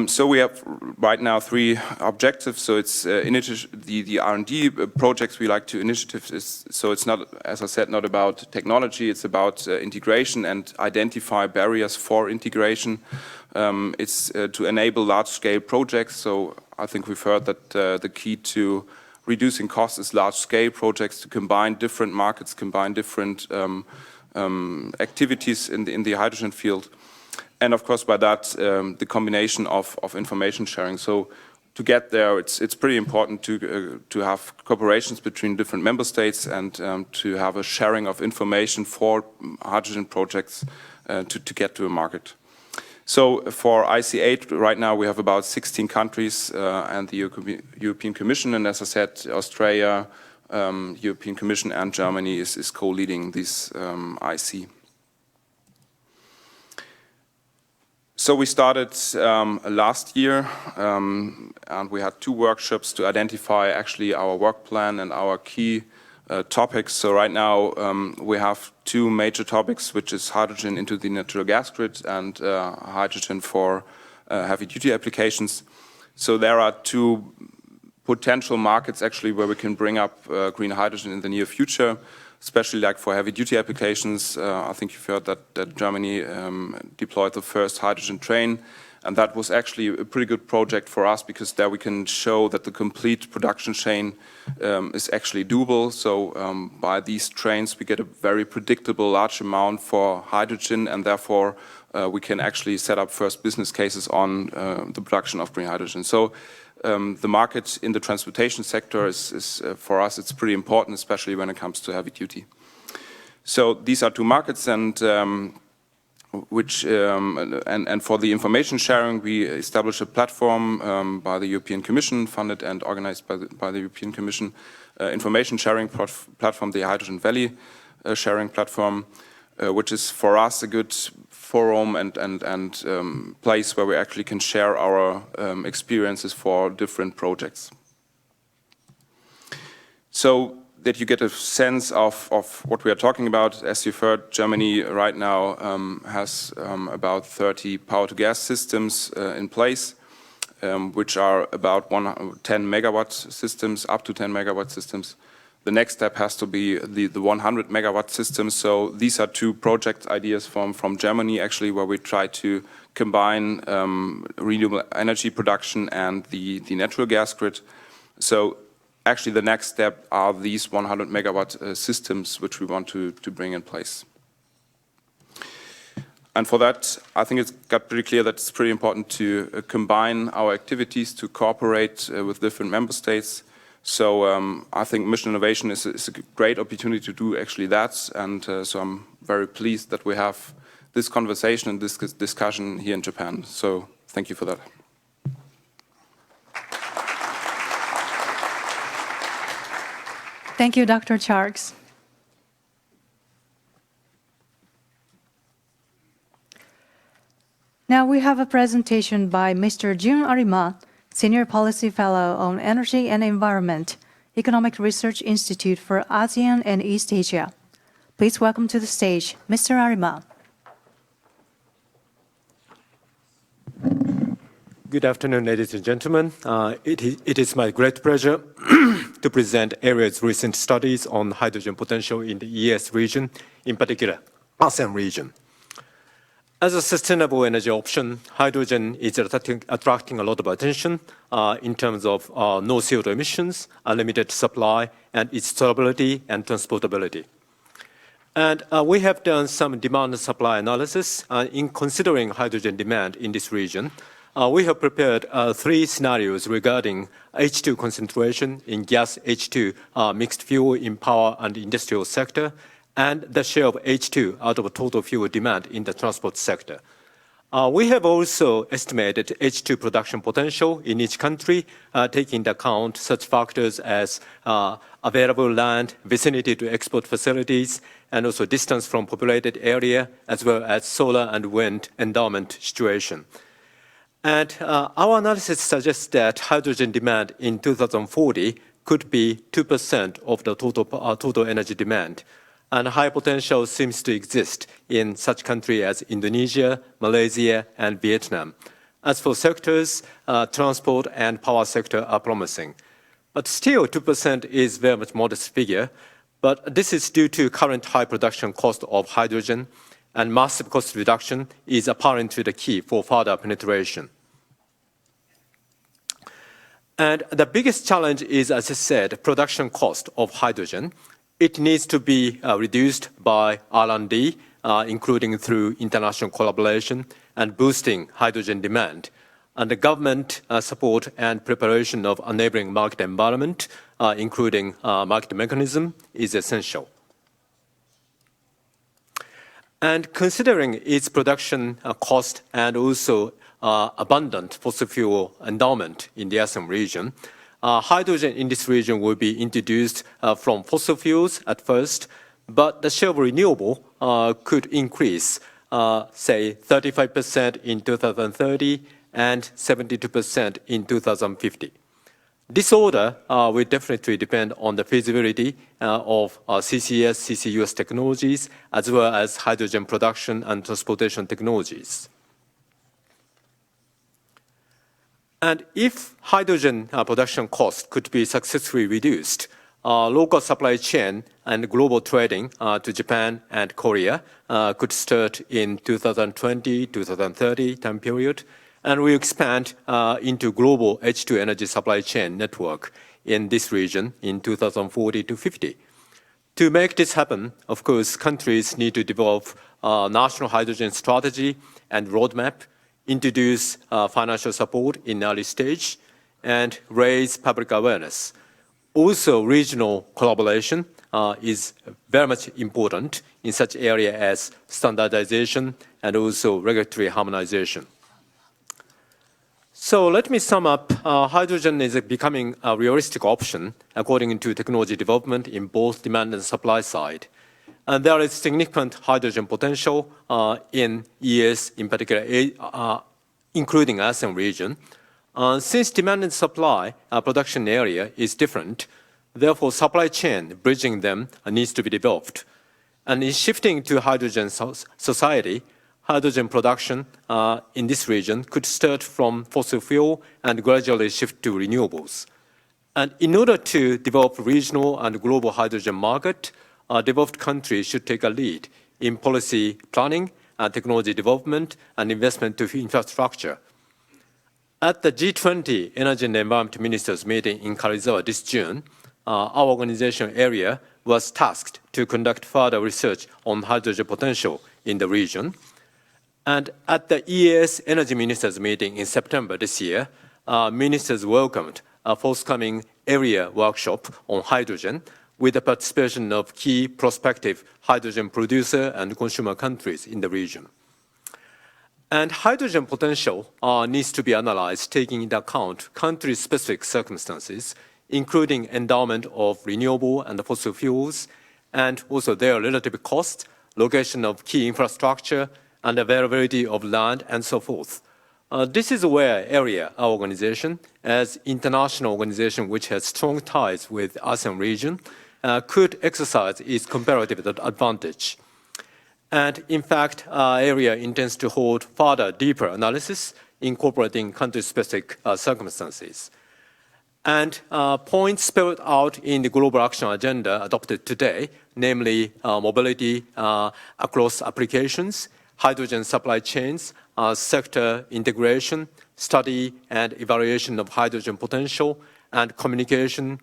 So we have right now 3 objectives. So it's the R&D projects we like to initiatives. So it's not, as I said, not about technology. It's about integration and identify barriers for integration. It's to enable large-scale projects. So I think we've heard that the key to reducing costs is large-scale projects, to combine different markets, combine different activities in the hydrogen field. And of course, by that, the combination of information sharing. So to get there, it's pretty important to have cooperations between different member states and to have a sharing of information for hydrogen projects to get to a market. So for IC8, right now we have about 16 countries and the European Commission. And as I said, Australia, European Commission and Germany is co-leading this IC. So we started last year, and we had 2 workshops to identify actually our work plan and our key topics. So right now we have 2 major topics, which is hydrogen into the natural gas grid and hydrogen for heavy-duty applications. So there are 2 potential markets actually where we can bring up green hydrogen in the near future, especially like for heavy-duty applications. I think you've heard that Germany deployed the first hydrogen train, and that was actually a pretty good project for us because there we can show that the complete production chain is actually doable. So by these trains, we get a very predictable large amount for hydrogen, and therefore we can actually set up first business cases on the production of green hydrogen. So the market in the transportation sector is for us, it's pretty important, especially when it comes to heavy duty. So these are 2 markets, and for the information sharing, we established a platform by the European Commission, funded and organized by the European Commission, information sharing platform, the Hydrogen Valley sharing platform, which is for us a good forum and place where we actually can share our experiences for different projects. So that you get a sense of what we are talking about. As you've heard, Germany right now has about 30 power-to-gas systems in place, which are about 10 megawatt systems, up to 10 megawatt systems. The next step has to be the 100 megawatt system. So these are two project ideas from Germany, actually, where we try to combine renewable energy production and the natural gas grid. So actually, the next step are these 100 megawatt systems, which we want to bring in place. And for that, I think it's got pretty clear that it's pretty important to combine our activities, to cooperate with different member states. So I think mission innovation is a great opportunity to do actually that. And so I'm very pleased that we have this conversation and this discussion here in Japan. So thank you for that. Thank you, Dr. Charks. Now we have a presentation by Mr. Jun Arima, Senior Policy Fellow on Energy and Environment, Economic Research Institute for ASEAN and East Asia. Please welcome to the stage, Mr. Arima. Good afternoon, ladies and gentlemen. It is my great pleasure to present AREA's recent studies on hydrogen potential in the ES region, in particular, ASEAN region. As a sustainable energy option, hydrogen is attracting a lot of attention in terms of no CO2 emissions, unlimited supply, and its storability and transportability. And we have done some demand and supply analysis in considering hydrogen demand in this region. We have prepared 3 scenarios regarding H2 concentration in gas H2 mixed fuel in power and industrial sector, and the share of H2 out of total fuel demand in the transport sector. We have also estimated H2 production potential in each country, taking into account such factors as available land, vicinity to export facilities, and also distance from populated area, as well as solar and wind endowment situation. And our analysis suggests that hydrogen demand in 2040 could be 2% of the total energy demand. And high potential seems to exist in such countries as Indonesia, Malaysia, and Vietnam. As for sectors, transport and power sector are promising. But still, 2% is very much modest figure. But this is due to current high production cost of hydrogen, and massive cost reduction is apparently the key for further penetration. And the biggest challenge is, as I said, production cost of hydrogen. It needs to be reduced by R&D, including through international collaboration and boosting hydrogen demand. And the government support and preparation of enabling market environment, including market mechanism, is essential. And considering its production cost and also abundant fossil fuel endowment in the ASEAN region, hydrogen in this region will be introduced from fossil fuels at first, but the share of renewable could increase, say, 35% in 2030 and 72% in 2050. This order will definitely depend on the feasibility of CCS, CCUS technologies, as well as hydrogen production and transportation technologies. And if hydrogen production cost could be successfully reduced, local supply chain and global trading to Japan and Korea could start in 2020-2030 time period, and will expand into global H2 energy supply chain network in this region in 2040-50. To make this happen, of course, countries need to develop national hydrogen strategy and roadmap, introduce financial support in early stage, and raise public awareness. Also, regional collaboration is very much important in such area as standardization and also regulatory harmonization. So let me sum up. Hydrogen is becoming a realistic option according to technology development in both demand and supply side. And there is significant hydrogen potential in ES, in particular, including ASEAN region. Since demand and supply production area is different, Therefore, supply chain bridging them needs to be developed. And in shifting to hydrogen society, hydrogen production in this region could start from fossil fuel and gradually shift to renewables. And in order to develop regional and global hydrogen market, developed countries should take a lead in policy planning, technology development, and investment to infrastructure. At the G20 Energy and Environment Ministers meeting in Karizawa this June, our organization area was tasked to conduct further research on hydrogen potential in the region. And at the EAS Energy Ministers meeting in September this year, ministers welcomed a forthcoming area workshop on hydrogen with the participation of key prospective hydrogen producer and consumer countries in the region. And hydrogen potential needs to be analyzed taking into account country-specific circumstances, including endowment of renewable and fossil fuels, and also their relative cost, location of key infrastructure, and availability of land, and so forth. This is where AREA, our organization, as international organization which has strong ties with ASEAN region, could exercise its comparative advantage. And in fact, AREA intends to hold further deeper analysis incorporating country-specific circumstances. And points spelled out in the Global Action Agenda adopted today, namely mobility across applications, hydrogen supply chains, sector integration, study and evaluation of hydrogen potential, and communication,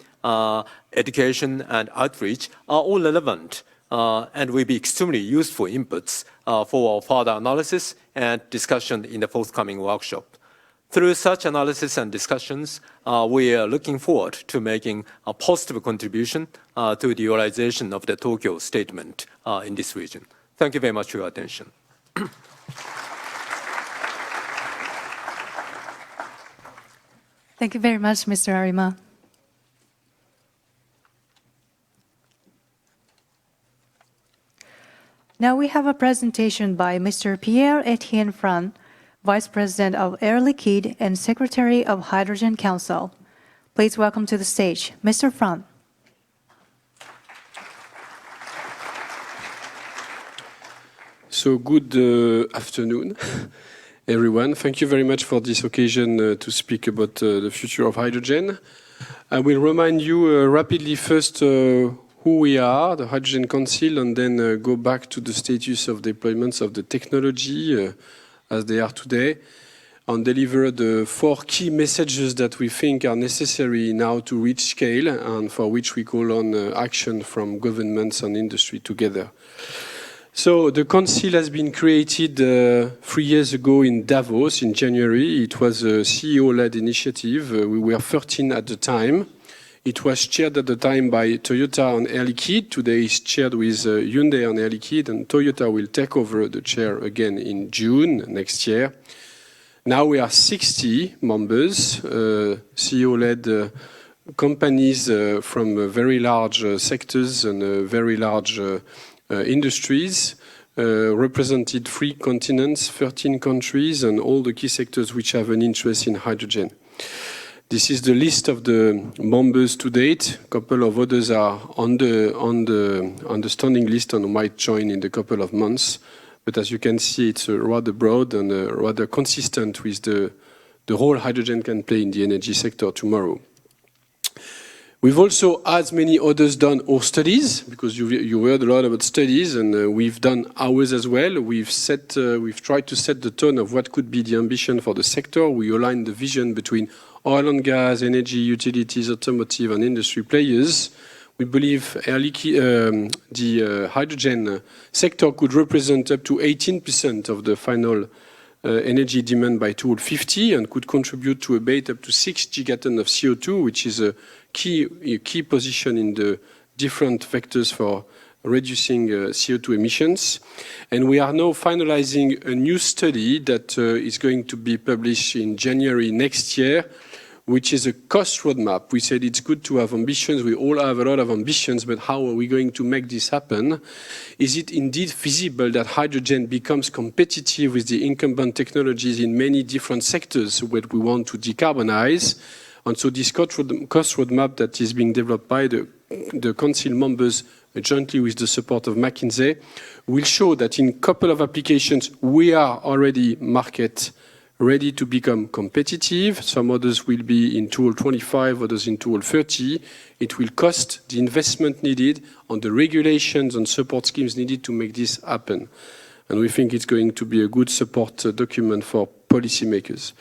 education, and outreach are all relevant and will be extremely useful inputs for further analysis and discussion in the forthcoming workshop. Through such analysis and discussions, we are looking forward to making a positive contribution to the realization of the Tokyo Statement in this region. Thank you very much for your attention. Thank you very much, Mr. Arima. Now we have a presentation by Mr. Pierre-Etienne Fran, Vice President of Air Liquide and Secretary of Hydrogen Council. Please welcome to the stage, Mr. Fran. So good afternoon, everyone. Thank you very much for this occasion to speak about the future of hydrogen. I will remind you rapidly first who we are, the Hydrogen Council, and then go back to the status of deployments of the technology as they are today, and deliver the 4 key messages that we think are necessary now to reach scale and for which we call on action from governments and industry together. So the Council has been created 3 years ago in Davos in January. It was a CEO-led initiative. We were 13 at the time. It was chaired at the time by Toyota and Air Liquide. Today it's chaired with Hyundai and Air Liquide, and Toyota will take over the chair again in June next year. Now we are 60 members, CEO-led companies from very large sectors and very large industries, represented 3 continents, 13 countries, and all the key sectors which have an interest in hydrogen. This is the list of the members to date. A couple of others are on the standing list and might join in a couple of months. But as you can see, it's rather broad and rather consistent with the role hydrogen can play in the energy sector tomorrow. We've also, as many others, done our studies, because you heard a lot about studies, and we've done ours as well. We've tried to set the tone of what could be the ambition for the sector. We aligned the vision between oil and gas, energy, utilities, automotive, and industry players. We believe the hydrogen sector could represent up to 18% of the final energy demand by 2050 and could contribute to abate up to 6 gigatons of CO2, which is a key position in the different vectors for reducing CO2 emissions. And we are now finalizing a new study that is going to be published in January next year, which is a cost roadmap. We said it's good to have ambitions. We all have a lot of ambitions, but how are we going to make this happen? Is it indeed feasible that hydrogen becomes competitive with the incumbent technologies in many different sectors where we want to decarbonize? And so this cost roadmap that is being developed by the council members jointly with the support of McKinsey will show that in a couple of applications we are already market ready to become competitive. Some others will be in 2025, others in 2030. It will cost the investment needed on the regulations and support schemes needed to make this happen. And we think it's going to be a good support document for policymakers.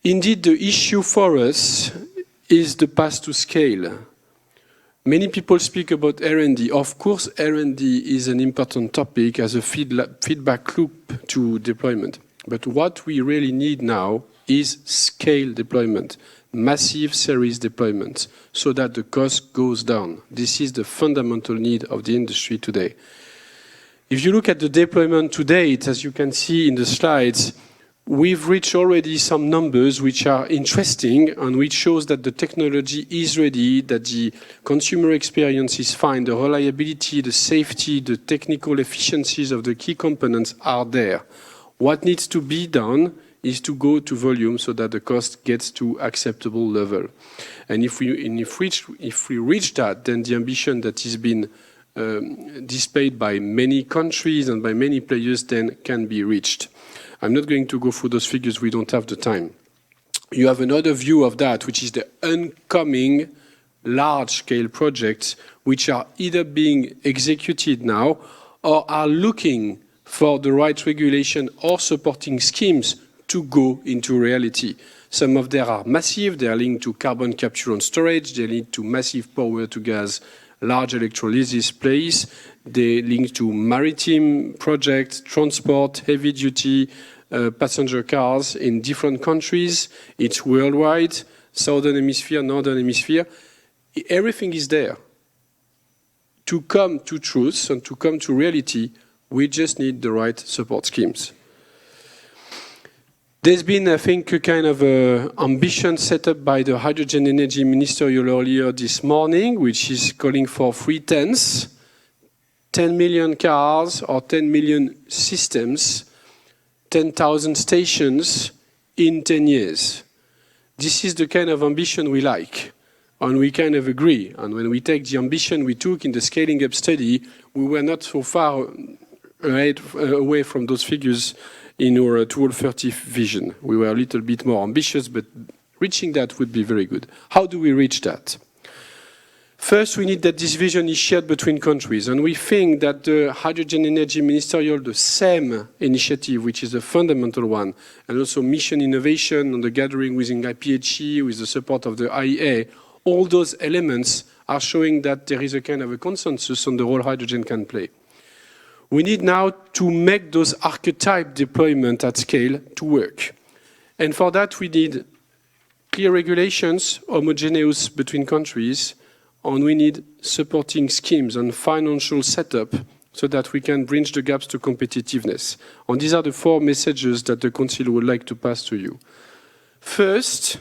Indeed, the issue for us is the path to scale. Many people speak about R&D. Of course, R&D is an important topic as a feedback loop to deployment. But what we really need now is scale deployment, massive series deployment, so that the cost goes down. This is the fundamental need of the industry today. If you look at the deployment to date, as you can see in the slides, we've reached already some numbers which are interesting and which shows that the technology is ready, that the consumer experience is fine, the reliability, the safety, the technical efficiencies of the key components are there. What needs to be done is to go to volume so that the cost gets to acceptable level. And if we reach that, then the ambition that has been displayed by many countries and by many players then can be reached. I'm not going to go through those figures, we don't have the time. You have another view of that, which is the oncoming large-scale projects which are either being executed now or are looking for the right regulation or supporting schemes to go into reality. Some of them are massive, they are linked to carbon capture and storage, they link to massive power to gas, large electrolysis plays, they link to maritime projects, transport, heavy duty, passenger cars in different countries. It's worldwide, southern hemisphere, northern hemisphere. Everything is there. To come to truth and to come to reality, we just need the right support schemes. There's been, I think, a kind of ambition set up by the Hydrogen Energy Ministerial earlier this morning, which is calling for 3/10, 10 million cars or 10 million systems, 10,000 stations in 10 years. This is the kind of ambition we like, and we kind of agree. And when we take the ambition we took in the scaling up study, we were not so far away from those figures in our 2030 vision. We were a little bit more ambitious, but reaching that would be very good. How do we reach that? First, we need that this vision is shared between countries, and we think that the Hydrogen Energy Ministerial, the SAME initiative, which is a fundamental one, and also mission innovation and the gathering within IPHE with the support of the IEA, all those elements are showing that there is a kind of a consensus on the role hydrogen can play. We need now to make those archetype deployment at scale to work. And for that, we need clear regulations, homogeneous between countries, and we need supporting schemes and financial setup so that we can bridge the gaps to competitiveness. And these are the 4 messages that the Council would like to pass to you. First,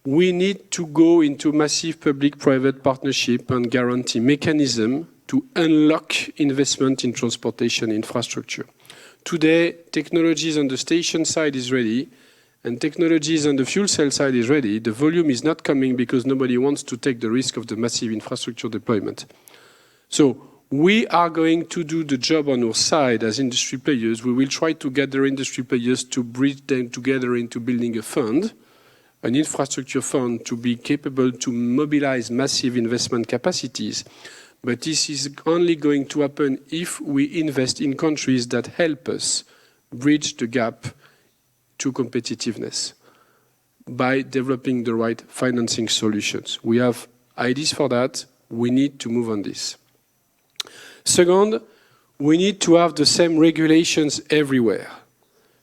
we need to go into massive public-private partnership and guarantee mechanism to unlock investment in transportation infrastructure. Today, technologies on the station side is ready, and technologies on the fuel cell side is ready. The volume is not coming because nobody wants to take the risk of the massive infrastructure deployment. So we are going to do the job on our side as industry players. We will try to gather industry players to bridge them together into building a fund, an infrastructure fund to be capable to mobilize massive investment capacities. But this is only going to happen if we invest in countries that help us bridge the gap to competitiveness by developing the right financing solutions. We have ideas for that. We need to move on this. Second, we need to have the same regulations everywhere.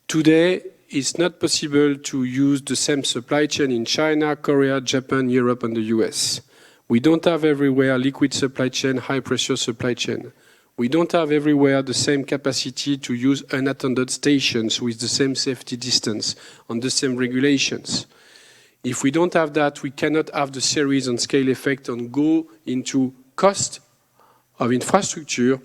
Today, it's not possible to use the same supply chain in China, Korea, Japan, Europe, and the US. We don't have everywhere liquid supply chain, high-pressure supply chain. We don't have everywhere the same capacity to use unattended stations with the same safety distance and the same regulations. If we don't have that, we cannot have the series and scale effect and go into cost of infrastructure,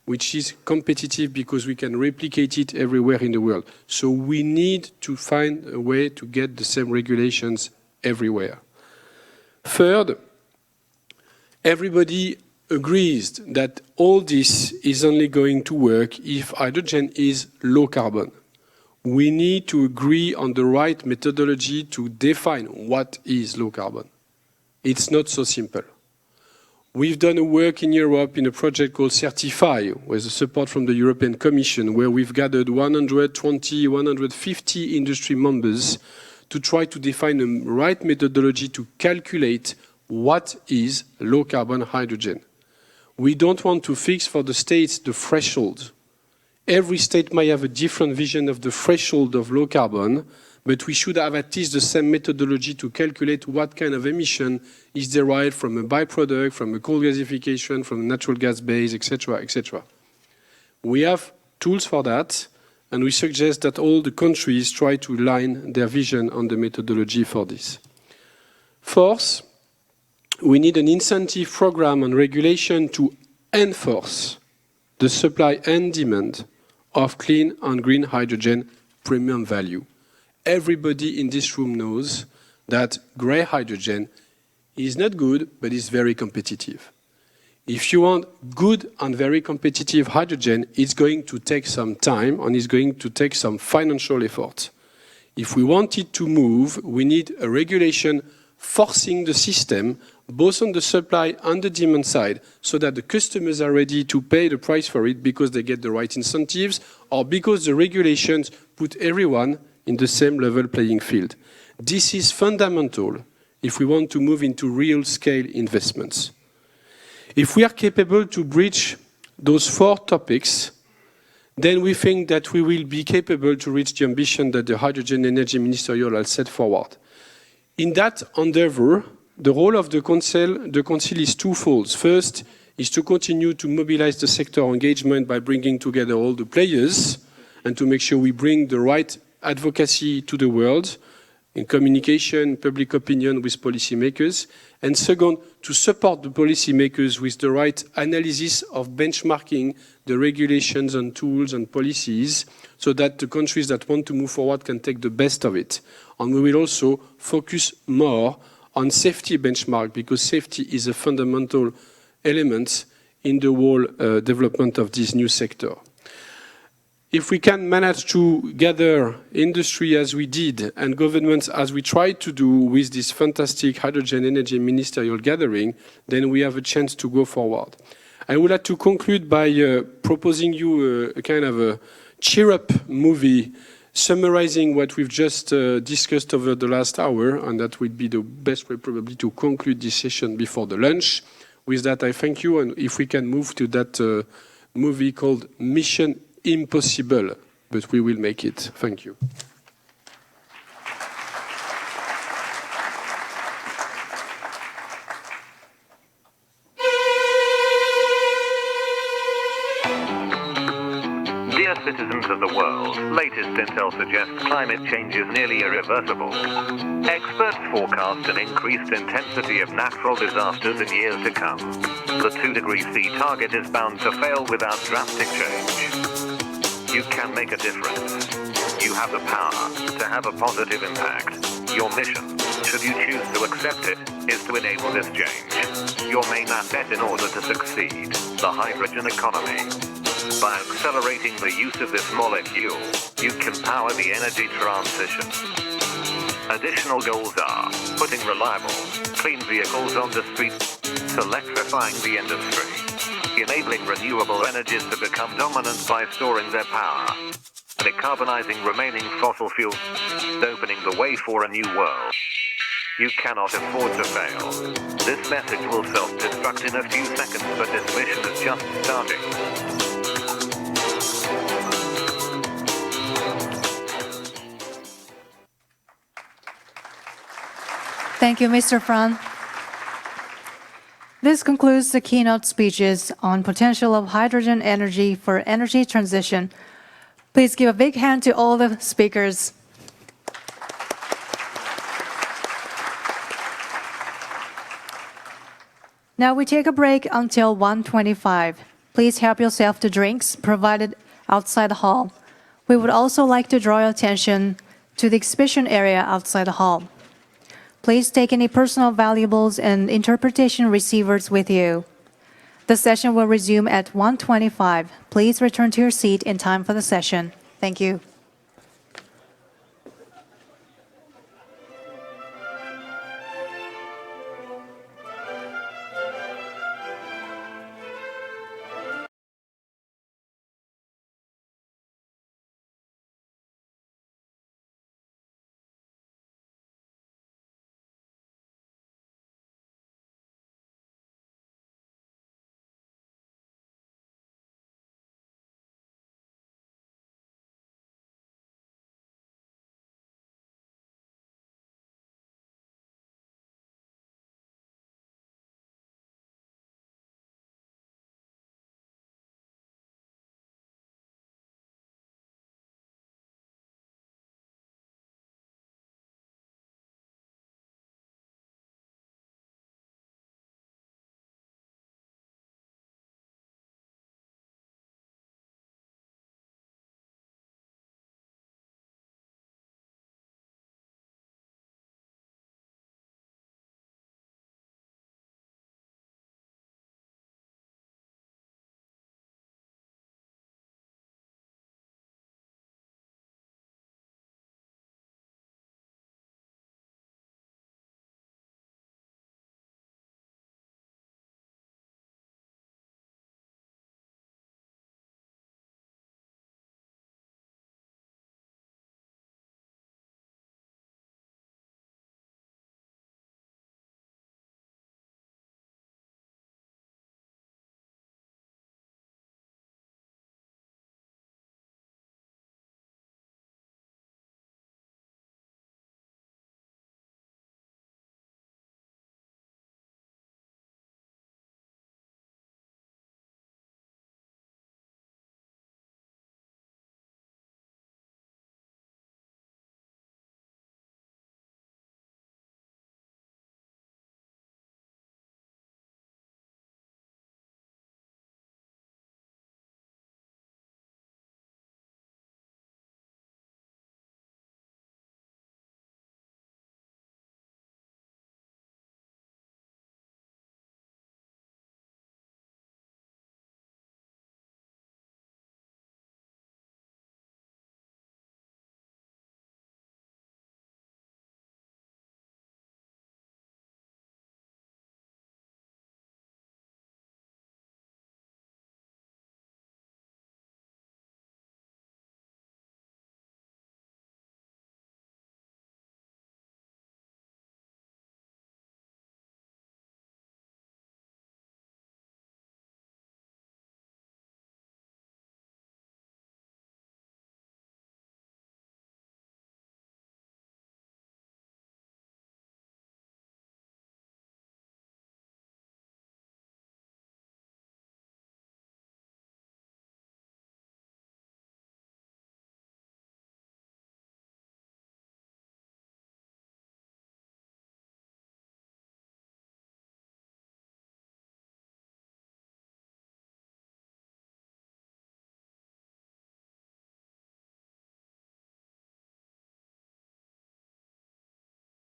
which is competitive because we can replicate it everywhere in the world. So we need to find a way to get the same regulations everywhere. Third, everybody agrees that all this is only going to work if hydrogen is low carbon. We need to agree on the right methodology to define what is low carbon. It's not so simple. We've done a work in Europe in a project called Certify, with the support from the European Commission, where we've gathered 120, 150 industry members to try to define the right methodology to calculate what is low carbon hydrogen. We don't want to fix for the states the threshold. Every state might have a different vision of the threshold of low carbon, but we should have at least the same methodology to calculate what kind of emission is derived from a byproduct, from a coal gasification, from a natural gas base, etc., etc. We have tools for that, and we suggest that all the countries try to align their vision on the methodology for this. Fourth, we need an incentive program and regulation to enforce the supply and demand of clean and green hydrogen premium value. Everybody in this room knows that grey hydrogen is not good, but is very competitive. If you want good and very competitive hydrogen, it's going to take some time and it's going to take some financial effort. If we want it to move, we need a regulation forcing the system both on the supply and the demand side, so that the customers are ready to pay the price for it because they get the right incentives, or because the regulations put everyone in the same level playing field. This is fundamental if we want to move into real scale investments. If we are capable to bridge those four topics, then we think that we will be capable to reach the ambition that the Hydrogen Energy Ministerial has set forward. In that endeavor, the role of the Council is twofold. First is to continue to mobilize the sector engagement by bringing together all the players and to make sure we bring the right advocacy to the world in communication, public opinion with policymakers. And second, to support the policymakers with the right analysis of benchmarking the regulations and tools and policies so that the countries that want to move forward can take the best of it. And we will also focus more on safety benchmark, because safety is a fundamental element in the whole development of this new sector. If we can manage to gather industry as we did and governments as we tried to do with this fantastic hydrogen energy ministerial gathering, then we have a chance to go forward. I would like to conclude by proposing you a kind of a cheer-up movie summarizing what we've just discussed over the last hour, and that would be the best way probably to conclude this session before the lunch. With that, I thank you, and if we can move to that movie called Mission Impossible, but we will make it. Thank you. Dear citizens of the world, latest intel suggests climate change is nearly irreversible. Experts forecast an increased intensity of natural disasters in years to come. The 2°C target is bound to fail without drastic change. You can make a difference. You have the power to have a positive impact. Your mission, should you choose to accept it, is to enable this change. Your main asset in order to succeed, the hydrogen economy. By accelerating the use of this molecule, you can power the energy transition. Additional goals are putting reliable, clean vehicles on the street, electrifying the industry, enabling renewable energies to become dominant by storing their power, decarbonizing remaining fossil fuels, and opening the way for a new world. You cannot afford to fail. This message will self-destruct in a few seconds, but this mission is just starting. Thank you, Mr. Fran. This concludes the keynote speeches on potential of hydrogen energy for energy transition. Please give a big hand to all the speakers. Now we take a break until 1:25. Please help yourself to drinks provided outside the hall. We would also like to draw your attention to the exhibition area outside the hall. Please take any personal valuables and interpretation receivers with you. The session will resume at 1:25. Please return to your seat in time for the session. Thank you.